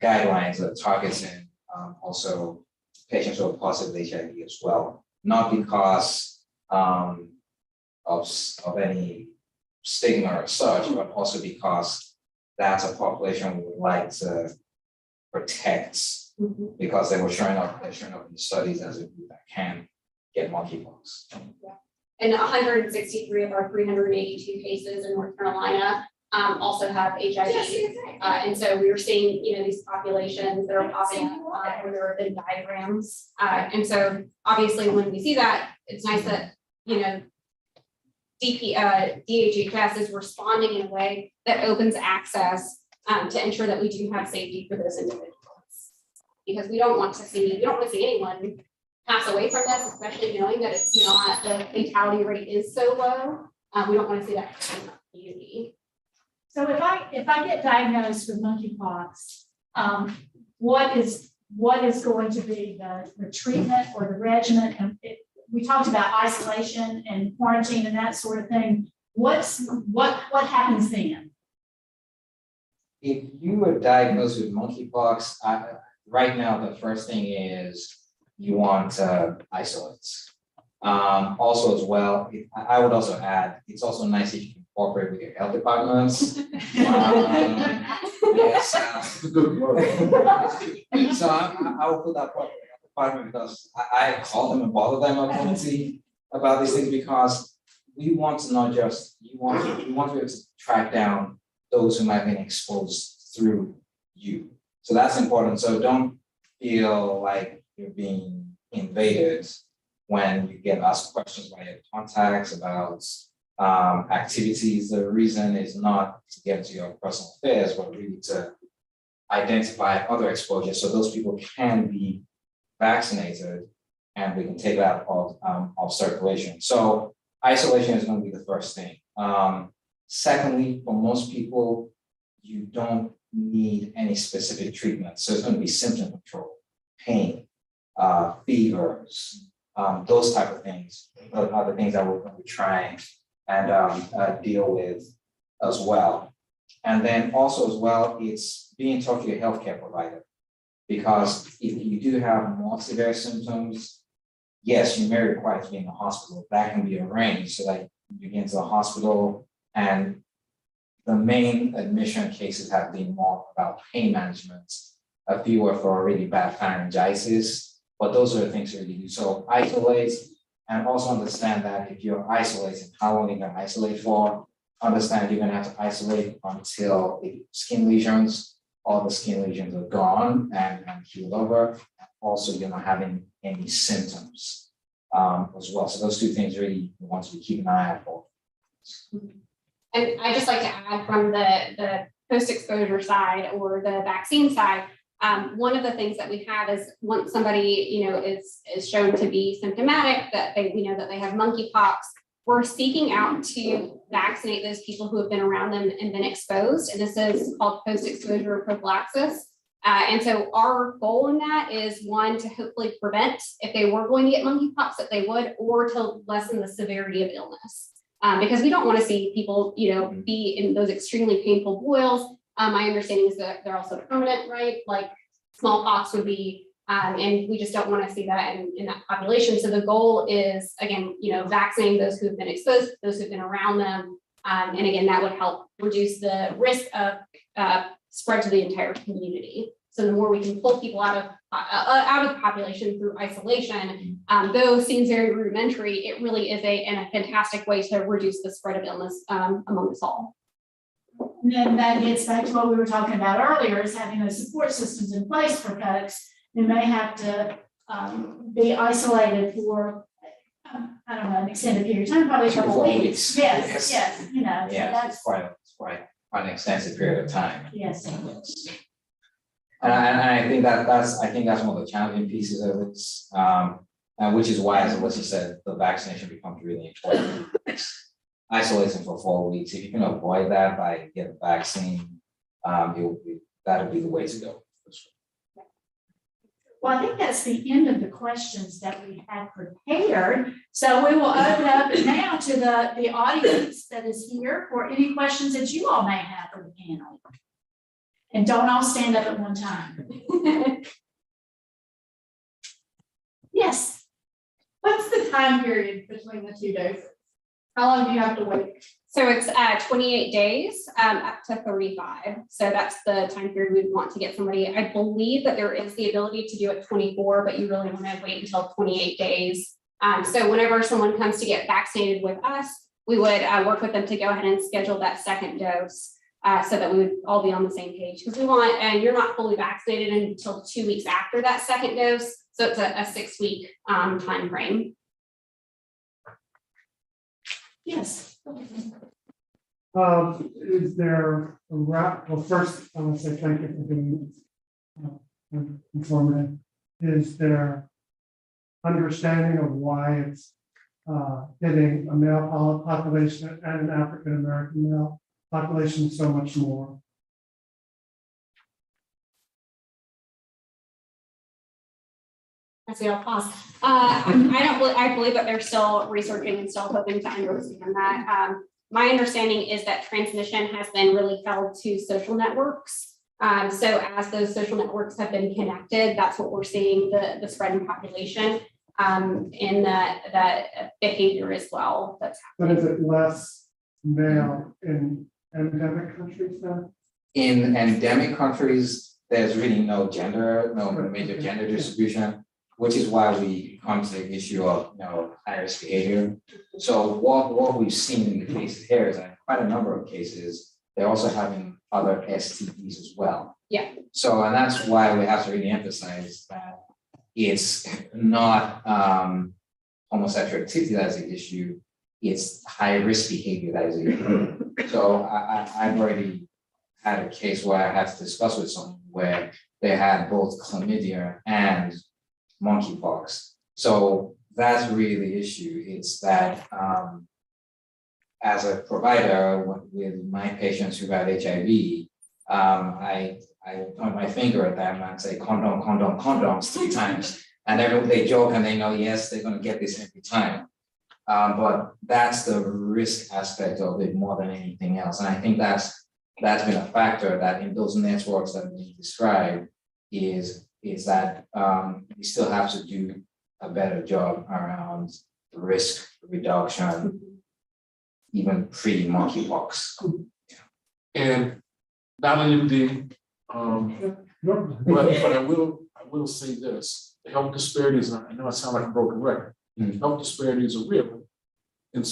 guidelines are targeting also patients who are positive with HIV as well, not because of any stigma or such, but also because that's a population we would like to protect, because they're showing up in the studies as a group that can get monkeypox.
And 163 of our 382 cases in North Carolina also have HIV. And so we were seeing, these populations that are popping up where there have been diagrams. And so obviously when we see that, it's nice that, DHHS is responding in a way that opens access to ensure that we do have safety for those individuals. Because we don't want to see anyone pass away from this, especially knowing that it's not, the fatality rate is so low. We don't want to see that in the community.
So if I get diagnosed with monkeypox, what is going to be the treatment or the regimen? And we talked about isolation and quarantine and that sort of thing. What happens then?
If you were diagnosed with monkeypox, right now the first thing is you want to isolate. Also as well, I would also add, it's also nice if you can cooperate with your health departments. Yes.
Good work.
So I will put that part in the health department, because I call them and bother them about these things, because we want to not just, we want to be able to track down those who might have been exposed through you. So that's important. So don't feel like you're being invaded when you get asked questions by your contacts about activities. The reason is not to get into your personal affairs, but really to identify other exposures so those people can be vaccinated and we can take that of circulation. So isolation is going to be the first thing. Secondly, for most people, you don't need any specific treatment. So it's going to be symptom control, pain, fevers, those type of things. Those are the things that we're going to be trying and deal with as well. And then also as well, it's being in touch with your healthcare provider. Because if you do have more severe symptoms, yes, you may require to be in the hospital. That can be arranged so that you get into the hospital. And the main admission cases have been more about pain management. A few are for really bad pharyngitis, but those are the things that you do. So isolate, and also understand that if you're isolating, how long you're going to isolate for. Understand you're going to have to isolate until the skin lesions, all the skin lesions are gone and healed over. Also, you're not having any symptoms as well. So those two things really you want to keep an eye out for.
And I just like to add from the post-exposure side or the vaccine side, one of the things that we have is once somebody, is shown to be symptomatic, that they have monkeypox, we're seeking out to vaccinate those people who have been around them and been exposed. And this is called post-exposure prophylaxis. And so our goal in that is, one, to hopefully prevent, if they were going to get monkeypox, that they would, or to lessen the severity of illness. Because we don't want to see people, be in those extremely painful boils. My understanding is that they're also permanent, right? Like smallpox would be, and we just don't want to see that in that population. So the goal is, again, vaccinating those who have been exposed, those who've been around them. And again, that would help reduce the risk of spread to the entire community. So the more we can pull people out of the population through isolation, though seems very rudimentary, it really is a fantastic way to reduce the spread of illness among us all.
And then that gets back to what we were talking about earlier, is having those support systems in place for folks who may have to be isolated for I don't know, an extended period of time, probably a couple
4
weeks.
weeks.
Yes, yes, you know, so
Yeah,
that's,
it's quite an extensive period of time.
yes.
Yes. And I think that's one of the challenging pieces of this, and which is why, as Alyssa said, the vaccination becomes really important. Isolation for 4 weeks, if you can avoid that by getting a vaccine, that'll be the way to go.
Well, I think that's the end of the questions that we had prepared. So we will open up now to the audience that is here for any questions that you all may have for the panel. And don't all stand up at one time. Yes.
What's the time period between the 2 doses? How long do you have to wait?
So it's 28 days up to 35. So that's the time period we'd want to get somebody. I believe that there is the ability to do it 24, but you really want to wait until 28 days. So whenever someone comes to get vaccinated with us, we would work with them to go ahead and schedule that second dose so that we would all be on the same page. Because we want, and you're not fully vaccinated until 2 weeks after that second dose. So it's a 6-week time frame.
Yes.
Is there a route? Well, first, I want to say thank you for being informative. Is there understanding of why it's hitting a male population and an African American male population so much more?
I see I'll pause. I believe that they're still researching and still hoping to understand that. My understanding is that transmission has been really held to social networks. So as those social networks have been connected, that's what we're seeing the spread in population in that behavior as well. That's
But is it less male in endemic countries then?
In endemic countries, there's really no major gender distribution, which is why we come to the issue of high risk behavior. So what we've seen in the cases here is that in quite a number of cases, they're also having other STDs as well.
Yeah.
So, and that's why we have to really emphasize that it's not homosexual activity that is the issue, it's high risk behavior that is the issue. So I've already had a case where I had to discuss with someone where they had both chlamydia and monkeypox. So that's really the issue. It's that as a provider with my patients who have HIV, I point my finger at them and say condom, condom, condoms 3 times. And they joke and they know, yes, they're going to get this every time. But that's the risk aspect of it more than anything else. And I think that's been a factor that in those networks that we described is that we still have to do a better job around risk reduction, even pre-monkeypox.
And not only but I will say this, the health disparities, and I know I sound like a broken record, health disparities are real. And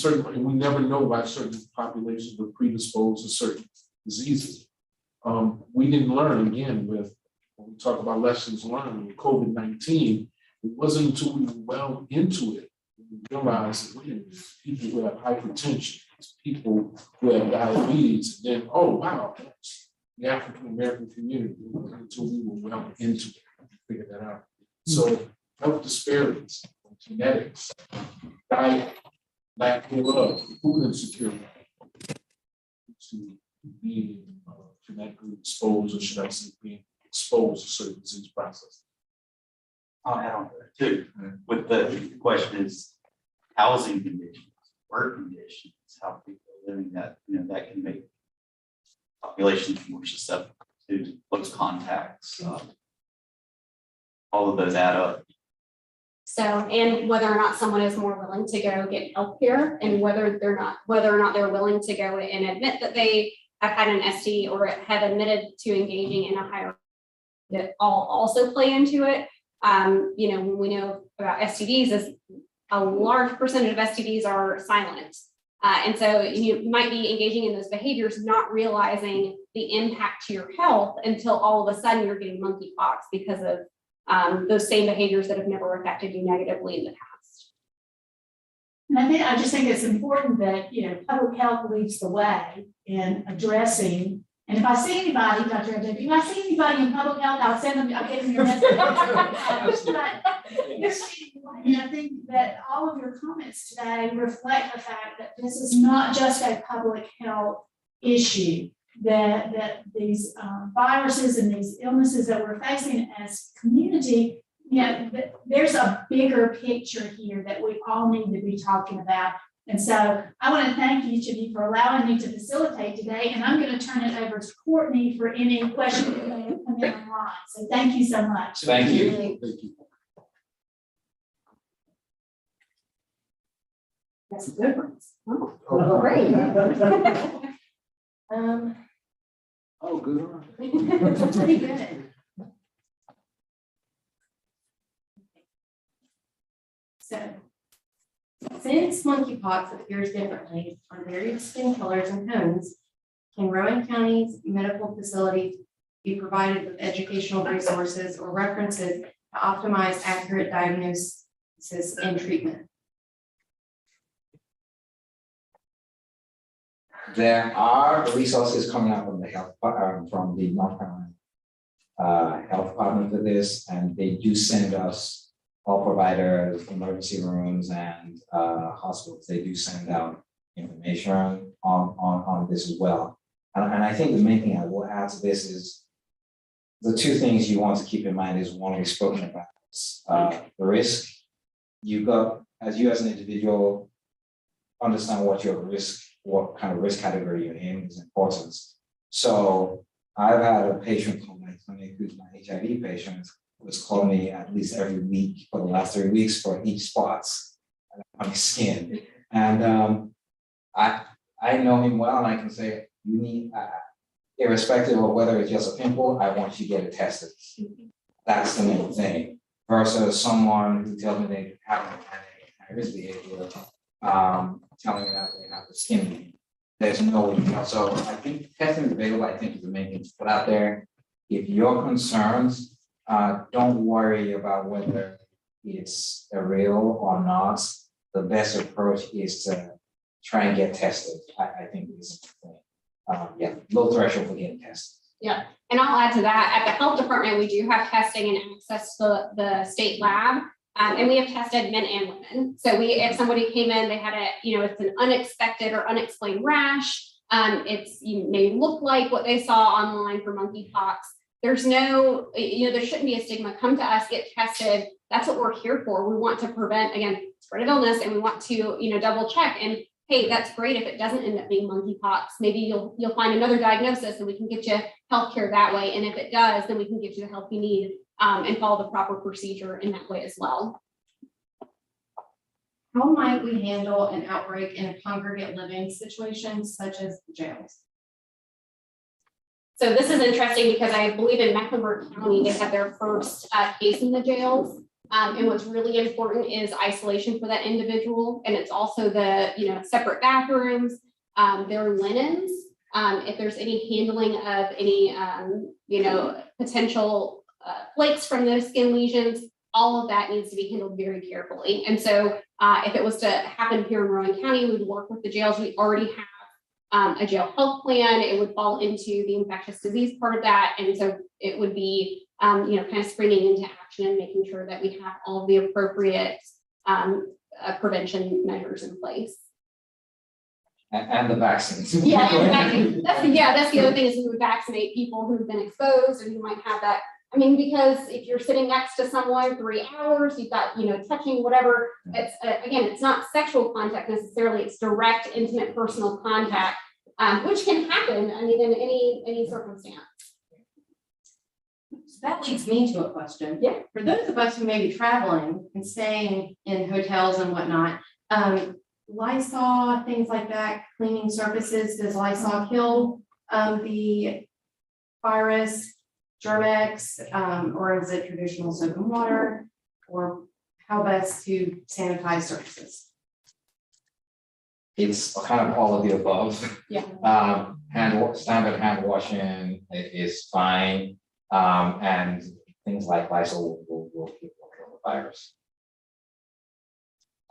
we never know why certain populations are predisposed to certain diseases. We didn't learn again when we talk about lessons learned with COVID-19, it wasn't until we were well into it, we realized that people who have hypertension, people who have diabetes, and then, oh, wow, that's the African American community, until we were well into it, we figured that out. So health disparities, genetics, diet, lack thereof, food insecurity, to being genetically exposed, or should I say being exposed to certain disease processes.
I'll add on to that too. With the question is housing conditions, work conditions, how people are living that, that can make populations more susceptible to close contacts. All of those add up.
So, and whether or not someone is more willing to go get healthcare, and whether or not they're willing to go and admit that they have had an STD or have admitted to engaging in a higher, that all also play into it. When we know about STDs, is a large percentage of STDs are silent. And so you might be engaging in those behaviors, not realizing the impact to your health until all of a sudden you're getting monkeypox because of those same behaviors that have never affected you negatively in the past.
And I just think it's important that, public health leads the way in addressing. And if I see anybody, Dr. Abdul, if I see anybody in public health, I'll send them, I'll give them your message. And I think that all of your comments today reflect the fact that this is not just a public health issue, that these viruses and these illnesses that we're facing as community, there's a bigger picture here that we all need to be talking about. And so I want to thank each of you for allowing me to facilitate today. And I'm going to turn it over to Courtney for any questions that may have come in online. So thank you so much.
Thank you.
Thank you.
That's a good one.
Oh,
Great.
Oh, good.
Pretty good.
So, since monkeypox appears differently on various skin colors and tones, can Rowan County's medical facilities be provided with educational resources or references to optimize accurate diagnosis and treatment?
There are resources coming out from the from the North Carolina health department for this, and they do send us, all providers, emergency rooms, and hospitals. They do send out information on this as well. And I think the main thing I will add to this is the two things you want to keep in mind is one, we've spoken about the risk. You've got, as an individual, understand what your risk, what kind of risk category you're in is important. So I've had a patient come to my clinic who's my HIV patient, who's called me at least every week for the last 3 weeks for each spots on his skin. And I know him well, and I can say, you need, irrespective of whether it's just a pimple, I want you to get it tested. That's the main thing. Versus someone who tells me they have a high-risk behavior, telling me that they have the skin. There's no way to tell. So I think testing is available. I think is the main thing to put out there. If you're concerned, don't worry about whether it's a real or not. The best approach is to try and get tested. I think is the thing. Low threshold for getting tested.
Yeah, and I'll add to that. At the health department, we do have testing and access to the state lab. And we have tested men and women. So if somebody came in, they had it's an unexpected or unexplained rash. You may look like what they saw online for monkeypox. There's no, there shouldn't be a stigma. Come to us, get tested. That's what we're here for. We want to prevent, again, spread of illness, and we want to, double check. And hey, that's great if it doesn't end up being monkeypox. Maybe you'll find another diagnosis and we can get you healthcare that way. And if it does, then we can get you the help you need. And follow the proper procedure in that way as well.
How might we handle an outbreak in a congregate living situation such as jails?
So this is interesting because I believe in Mecklenburg County, they had their first case in the jails. And what's really important is isolation for that individual. And it's also the, separate bathrooms, their linens. If there's any handling of any, potential flakes from those skin lesions, all of that needs to be handled very carefully. And so if it was to happen here in Rowan County, we'd work with the jails. We already have a jail health plan. It would fall into the infectious disease part of that. And so it would be, kind of springing into action and making sure that we have all of the appropriate prevention measures in place.
And the vaccines.
Yeah, exactly. That's the other thing is we would vaccinate people who've been exposed and who might have that. I mean, because if you're sitting next to someone 3 hours, you've got, touching whatever, it's again, it's not sexual contact necessarily, it's direct, intimate, personal contact, which can happen, in any circumstance.
So that leads me to a question.
Yeah.
For those of us who may be traveling and staying in hotels and whatnot, Lysol, things like that, cleaning surfaces, does Lysol kill the virus? Germex, or is it traditional soap and water, or how best to sanitize surfaces?
It's kind of all of the above.
Yeah.
Standard hand washing is fine, and things like Lysol will kill the virus.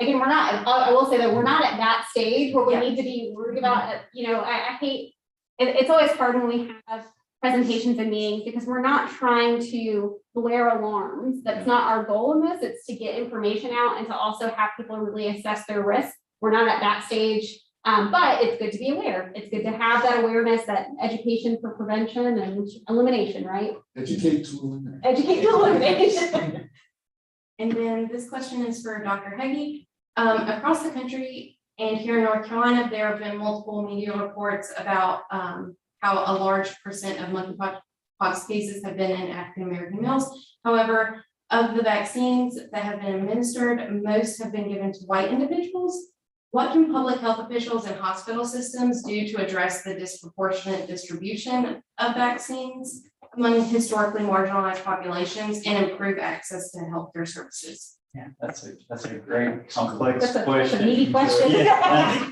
again, we're not, I will say that we're not at that stage where we
Yeah.
need to be worried about, you know, I hate, it's always hard when we have presentations and meetings because we're not trying to blare alarms. That's not our goal in this. It's to get information out and to also have people really assess their risk. We're not at that stage, but it's good to be aware. It's good to have that awareness, that education for prevention and elimination, right?
Educate to eliminate.
Educate to eliminate.
And then this question is for Dr. Heggie. Across the country and here in North Carolina, there have been multiple media reports about how a large percent of monkeypox cases have been in African American males. However, of the vaccines that have been administered, most have been given to white individuals. What can public health officials and hospital systems do to address the disproportionate distribution of vaccines among historically marginalized populations and improve access to healthcare services?
Yeah, that's a great complex
That's a
question.
meaty question.
Yeah,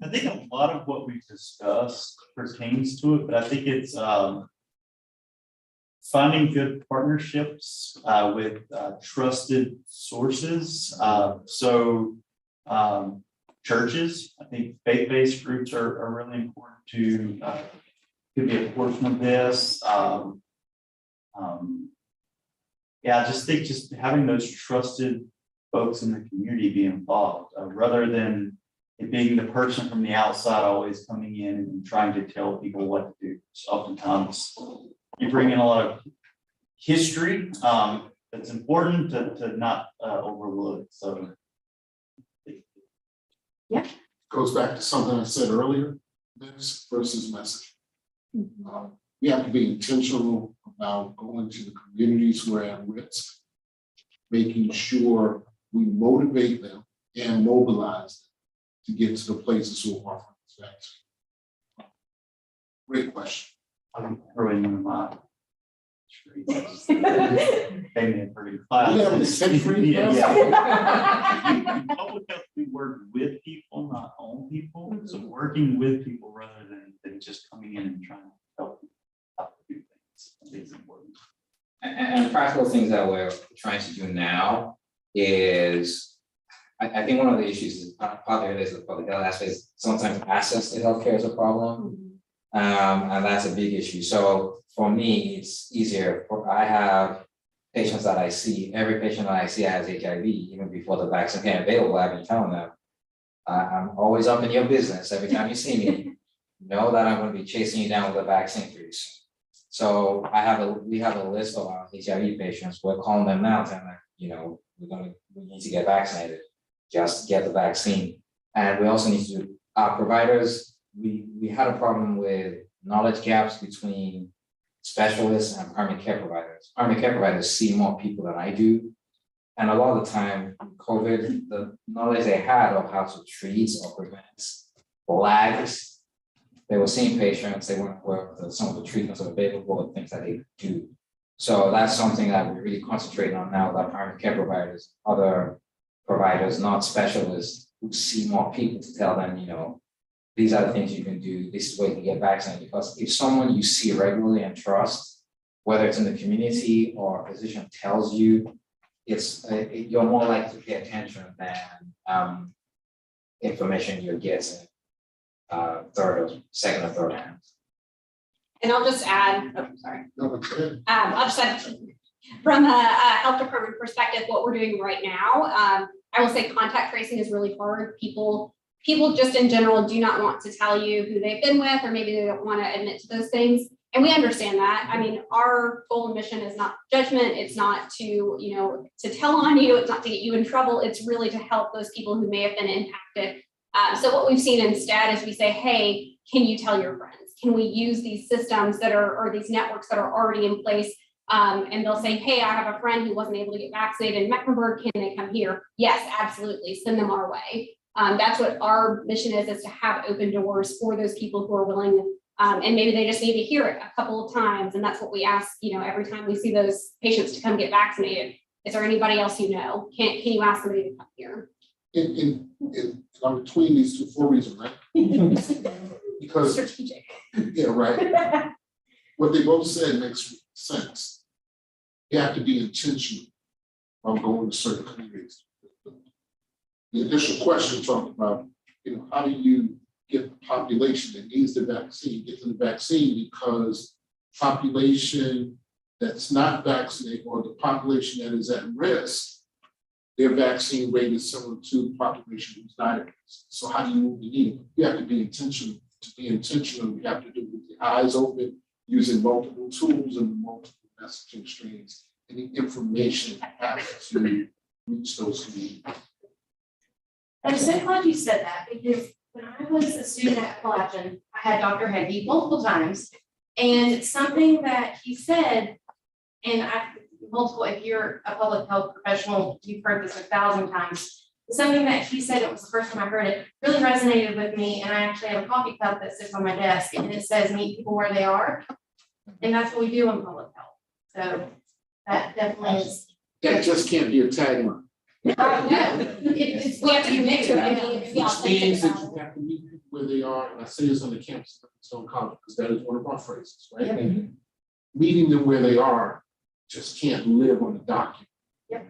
I think a lot of what we've discussed pertains to it, but I think it's finding good partnerships with trusted sources. Churches, I think faith-based groups are really important to could be a portion of this. Yeah, I just think just having those trusted folks in the community be involved, rather than it being the person from the outside always coming in and trying to tell people what to do. So oftentimes you bring in a lot of history that's important to not overlook. So
Goes back to something I said earlier, this versus message. We have to be intentional about going to the communities who are at risk, making sure we motivate them and mobilize them to get to the places who are offering this vaccine. Great question.
I'm throwing them in my streets. Pay me a pretty class.
We have the century.
In public health, we work with people, not on people. So working with people rather than just coming in and trying to help them how to do things. I think it's important.
And practical things that we're trying to do now is, I think one of the issues is part of it is the public health aspect is sometimes access to healthcare is a problem. And that's a big issue. So for me, it's easier. I have patients that I see, every patient that I see has HIV, even before the vaccine became available. I've been telling them, I'm always up in your business. Every time you see me, know that I'm going to be chasing you down with a vaccine pretty soon. So we have a list of our HIV patients. We're calling them now, telling them, you know, we need to get vaccinated. Just get the vaccine. And we also need to, our providers, we had a problem with knowledge gaps between specialists and primary care providers. Primary care providers see more people than I do. And a lot of the time, COVID, the knowledge they had of how to treat or prevent lags. They were seeing patients, they weren't aware of some of the treatments available and things that they do. So that's something that we're really concentrating on now with our primary care providers, other providers, not specialists, who see more people to tell them, you know, these are the things you can do, this is where you can get vaccinated. Because if someone you see regularly and trust, whether it's in the community or a physician tells you, you're more likely to pay attention than information you're getting second or third hand.
And I'll just add, sorry.
No, it's good.
I'll just add, from a health department perspective, what we're doing right now, I will say contact tracing is really hard. People just in general do not want to tell you who they've been with, or maybe they don't want to admit to those things. And we understand that. I mean, our goal and mission is not judgment. It's not to, to tell on you. It's not to get you in trouble. It's really to help those people who may have been impacted. So what we've seen instead is we say, hey, can you tell your friends? Can we use these systems that are, or these networks that are already in place? And they'll say, hey, I have a friend who wasn't able to get vaccinated in Mecklenburg. Can they come here? Yes, absolutely. Send them our way. That's what our mission is to have open doors for those people who are willing. And maybe they just need to hear it a couple of times. And that's what we ask, every time we see those patients to come get vaccinated. Is there anybody else you know? Can you ask somebody to come here?
In I'm between these two for a reason, right? Because,
Strategic.
yeah, right. What they both said makes sense. You have to be intentional about going to certain communities. the initial question talked about, how do you get the population that needs the vaccine, get to the vaccine, because population that's not vaccinated or the population that is at risk, their vaccine rate is similar to the population who's not at risk. So how do you move the needle? You have to be intentional. To be intentional, you have to do it with your eyes open, using multiple tools and multiple messaging streams, and the information has to reach those communities.
I'm so glad you said that, because when I was a student at Appalachian, I had Dr. Heggie multiple times. And something that he said, and if you're a public health professional, you've heard this 1,000 times. Something that he said, it was the first time I heard it, really resonated with me. And I actually have a coffee cup that sits on my desk, and it says, meet people where they are. And that's what we do in public health. So that definitely is.
That just can't be a tagline.
It's we have to commit to it.
Which means that you have to meet people where they are, and I say this on the campus of Stone College, because that is one of our phrases, right? Meeting them where they are just can't live on a document.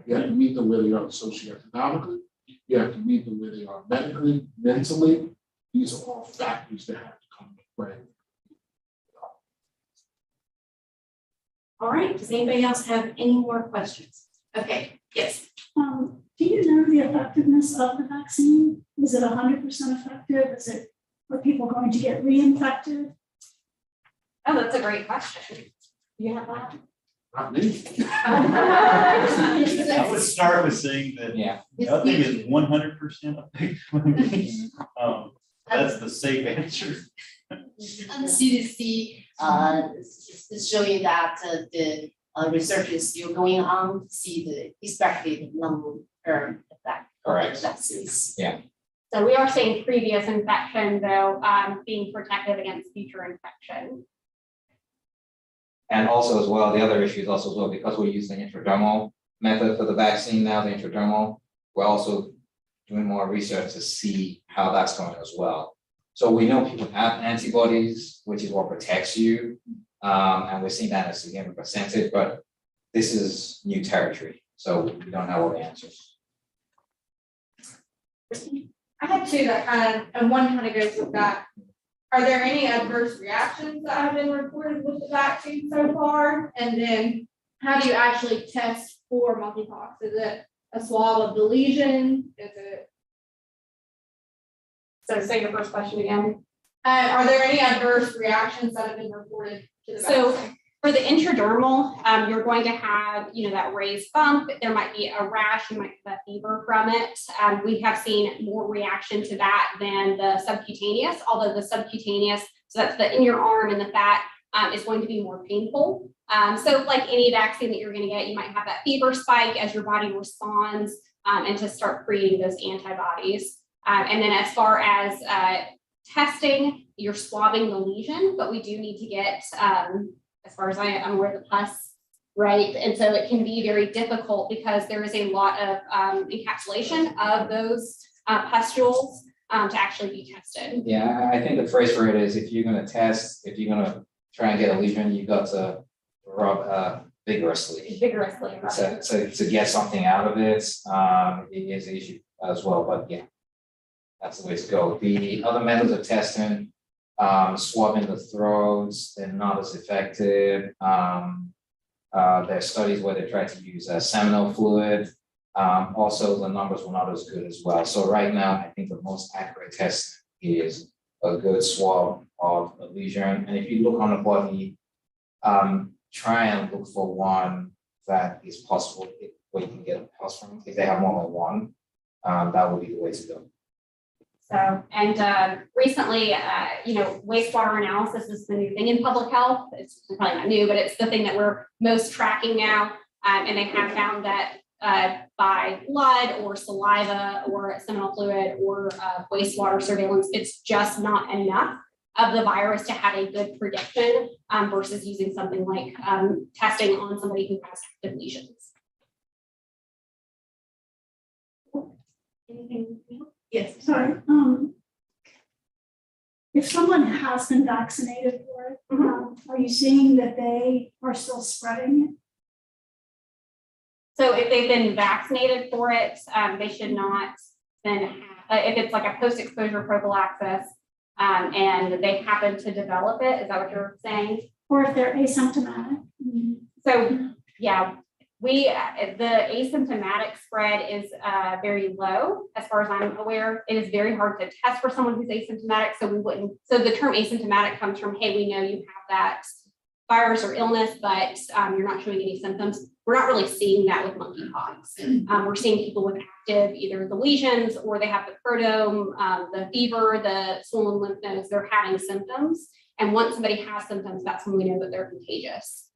You have to meet them where they are socioeconomically, you have to meet them where they are medically, mentally. These are all factors that have to come into play.
All right, does anybody else have any more questions? Okay, yes.
Do you know the effectiveness of the vaccine? Is it 100% effective? Are people going to get reinfected?
Oh, that's a great question. Do you have that?
Not me.
I would start with saying that
Yeah.
nothing is 100% effective. That's the safe answer.
And the CDC is showing that the research is still going on to see the expected long-term effect of
Correct.
the vaccines.
So we are seeing previous infection, though, being protective against future infection.
And also as well, the other issue is also as well, because we're using the intradermal method for the vaccine now, the intradermal, we're also doing more research to see how that's going as well. So we know people have antibodies, which is what protects you. And we're seeing that as a significant percentage, but this is new territory. So we don't have all the answers.
I had two that and one kind of goes with that. Are there any adverse reactions that have been reported with the vaccine so far? And then how do you actually test for monkeypox? Is it a swab of the lesion? Is it?
So say your first question again.
Are there any adverse reactions that have been reported to the
So
vaccine?
for the intradermal, you're going to have, that raised bump. There might be a rash, you might have a fever from it. We have seen more reaction to that than the subcutaneous, although the subcutaneous, so that's the in your arm and the fat, is going to be more painful. So like any vaccine that you're going to get, you might have that fever spike as your body responds and to start creating those antibodies. And then as far as testing, you're swabbing the lesion, but we do need to get, as far as I'm aware, the pus, right? And so it can be very difficult because there is a lot of encapsulation of those pustules to actually be tested.
Yeah, I think the phrase for it is if you're gonna test, if you're gonna try and get a lesion, you got to rub vigorously.
Vigorously.
So to get something out of it, it is an issue as well, but yeah, that's the way to go. The other methods of testing, swabbing the throats, they're not as effective. There are studies where they try to use seminal fluid. Also, the numbers were not as good as well. So right now, I think the most accurate test is a good swab of a lesion. And if you look on the body, try and look for one that is possible where you can get a pulse from. If they have more than one, that would be the way to go.
So, and recently, wastewater analysis is the new thing in public health. It's probably not new, but it's the thing that we're most tracking now. And they have found that by blood or saliva or seminal fluid or wastewater surveillance, it's just not enough of the virus to have a good prediction versus using something like testing on somebody who has active lesions. Anything else?
Yes.
Sorry. If someone has been vaccinated for it, are you seeing that they are still spreading it?
So if they've been vaccinated for it, they should not then if it's like a post-exposure prophylaxis, and they happen to develop it, is that what you're saying?
Or if they're asymptomatic.
So, yeah, the asymptomatic spread is very low, as far as I'm aware. It is very hard to test for someone who's asymptomatic, so we wouldn't, so the term asymptomatic comes from, hey, we know you have that virus or illness, but you're not showing any symptoms. We're not really seeing that with monkeypox. We're seeing people with active, either the lesions or they have the prodome, the fever, the swollen lymph nodes, they're having symptoms. And once somebody has symptoms, that's when we know that they're contagious.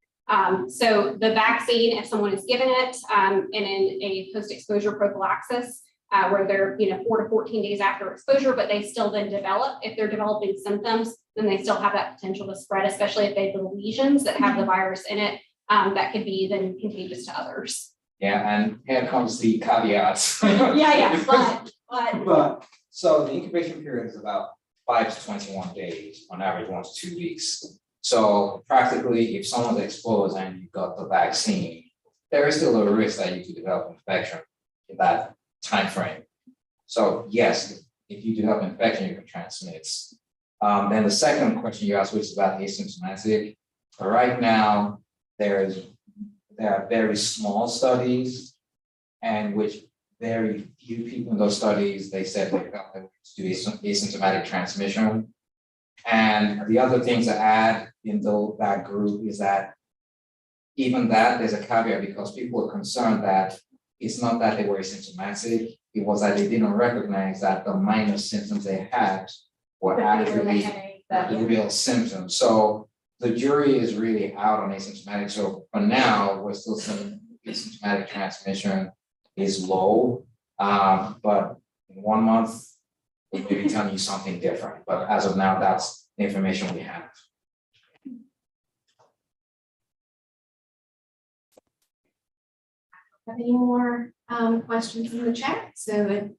So the vaccine, if someone is given it and in a post-exposure prophylaxis, where they're 4 to 14 days after exposure, but they still then develop, if they're developing symptoms, then they still have that potential to spread, especially if they have the lesions that have the virus in it, that could be then contagious to others.
Yeah, and here comes the caveats.
But
So the incubation period is about 5 to 21 days, on average 1 to 2 weeks. So practically, if someone's exposed and you got the vaccine, there is still a risk that you could develop infection in that time frame. So yes, if you develop infection, you can transmit it. Then the second question you asked, which is about asymptomatic. Right now, there are very small studies, and which very few people in those studies, they said they felt they would do asymptomatic transmission. And the other thing to add in that group is that even that there's a caveat, because people are concerned that it's not that they were asymptomatic, it was that they didn't recognize that the minor symptoms they had were actually the real symptoms. So the jury is really out on asymptomatic. So for now, we're still saying asymptomatic transmission is low, but in 1 month, we may be telling you something different. But as of now, that's the information we have.
Have any more questions in the chat? So if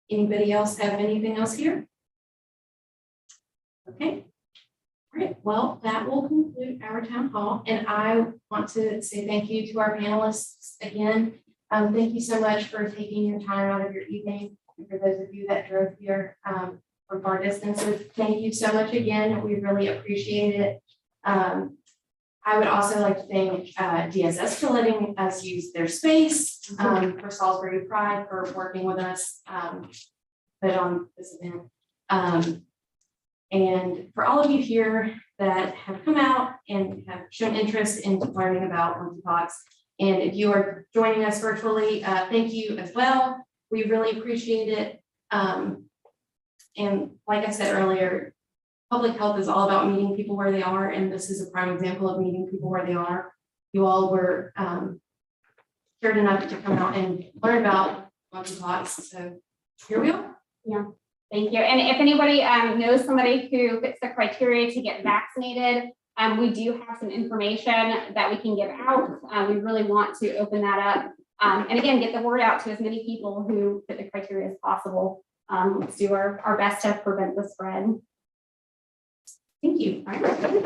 anybody else have anything else here? Okay. All right, well, that will conclude our town hall, and I want to say thank you to our panelists again. Thank you so much for taking your time out of your evening. And for those of you that drove here from far distances, thank you so much again. We really appreciate it. I would also like to thank DSS for letting us use their space, for Salisbury Pride for working with us, put on this event. And for all of you here that have come out and have shown interest in learning about monkeypox, and if you are joining us virtually, thank you as well. We really appreciate it. And like I said earlier, public health is all about meeting people where they are, and this is a prime example of meeting people where they are. You all were cared enough to come out and learn about monkeypox, so here we are.
yeah, thank you. And if anybody knows somebody who fits the criteria to get vaccinated, we do have some information that we can give out. We really want to open that up. And again, get the word out to as many people who fit the criteria as possible. Let's do our best to prevent the spread. Thank you. All right.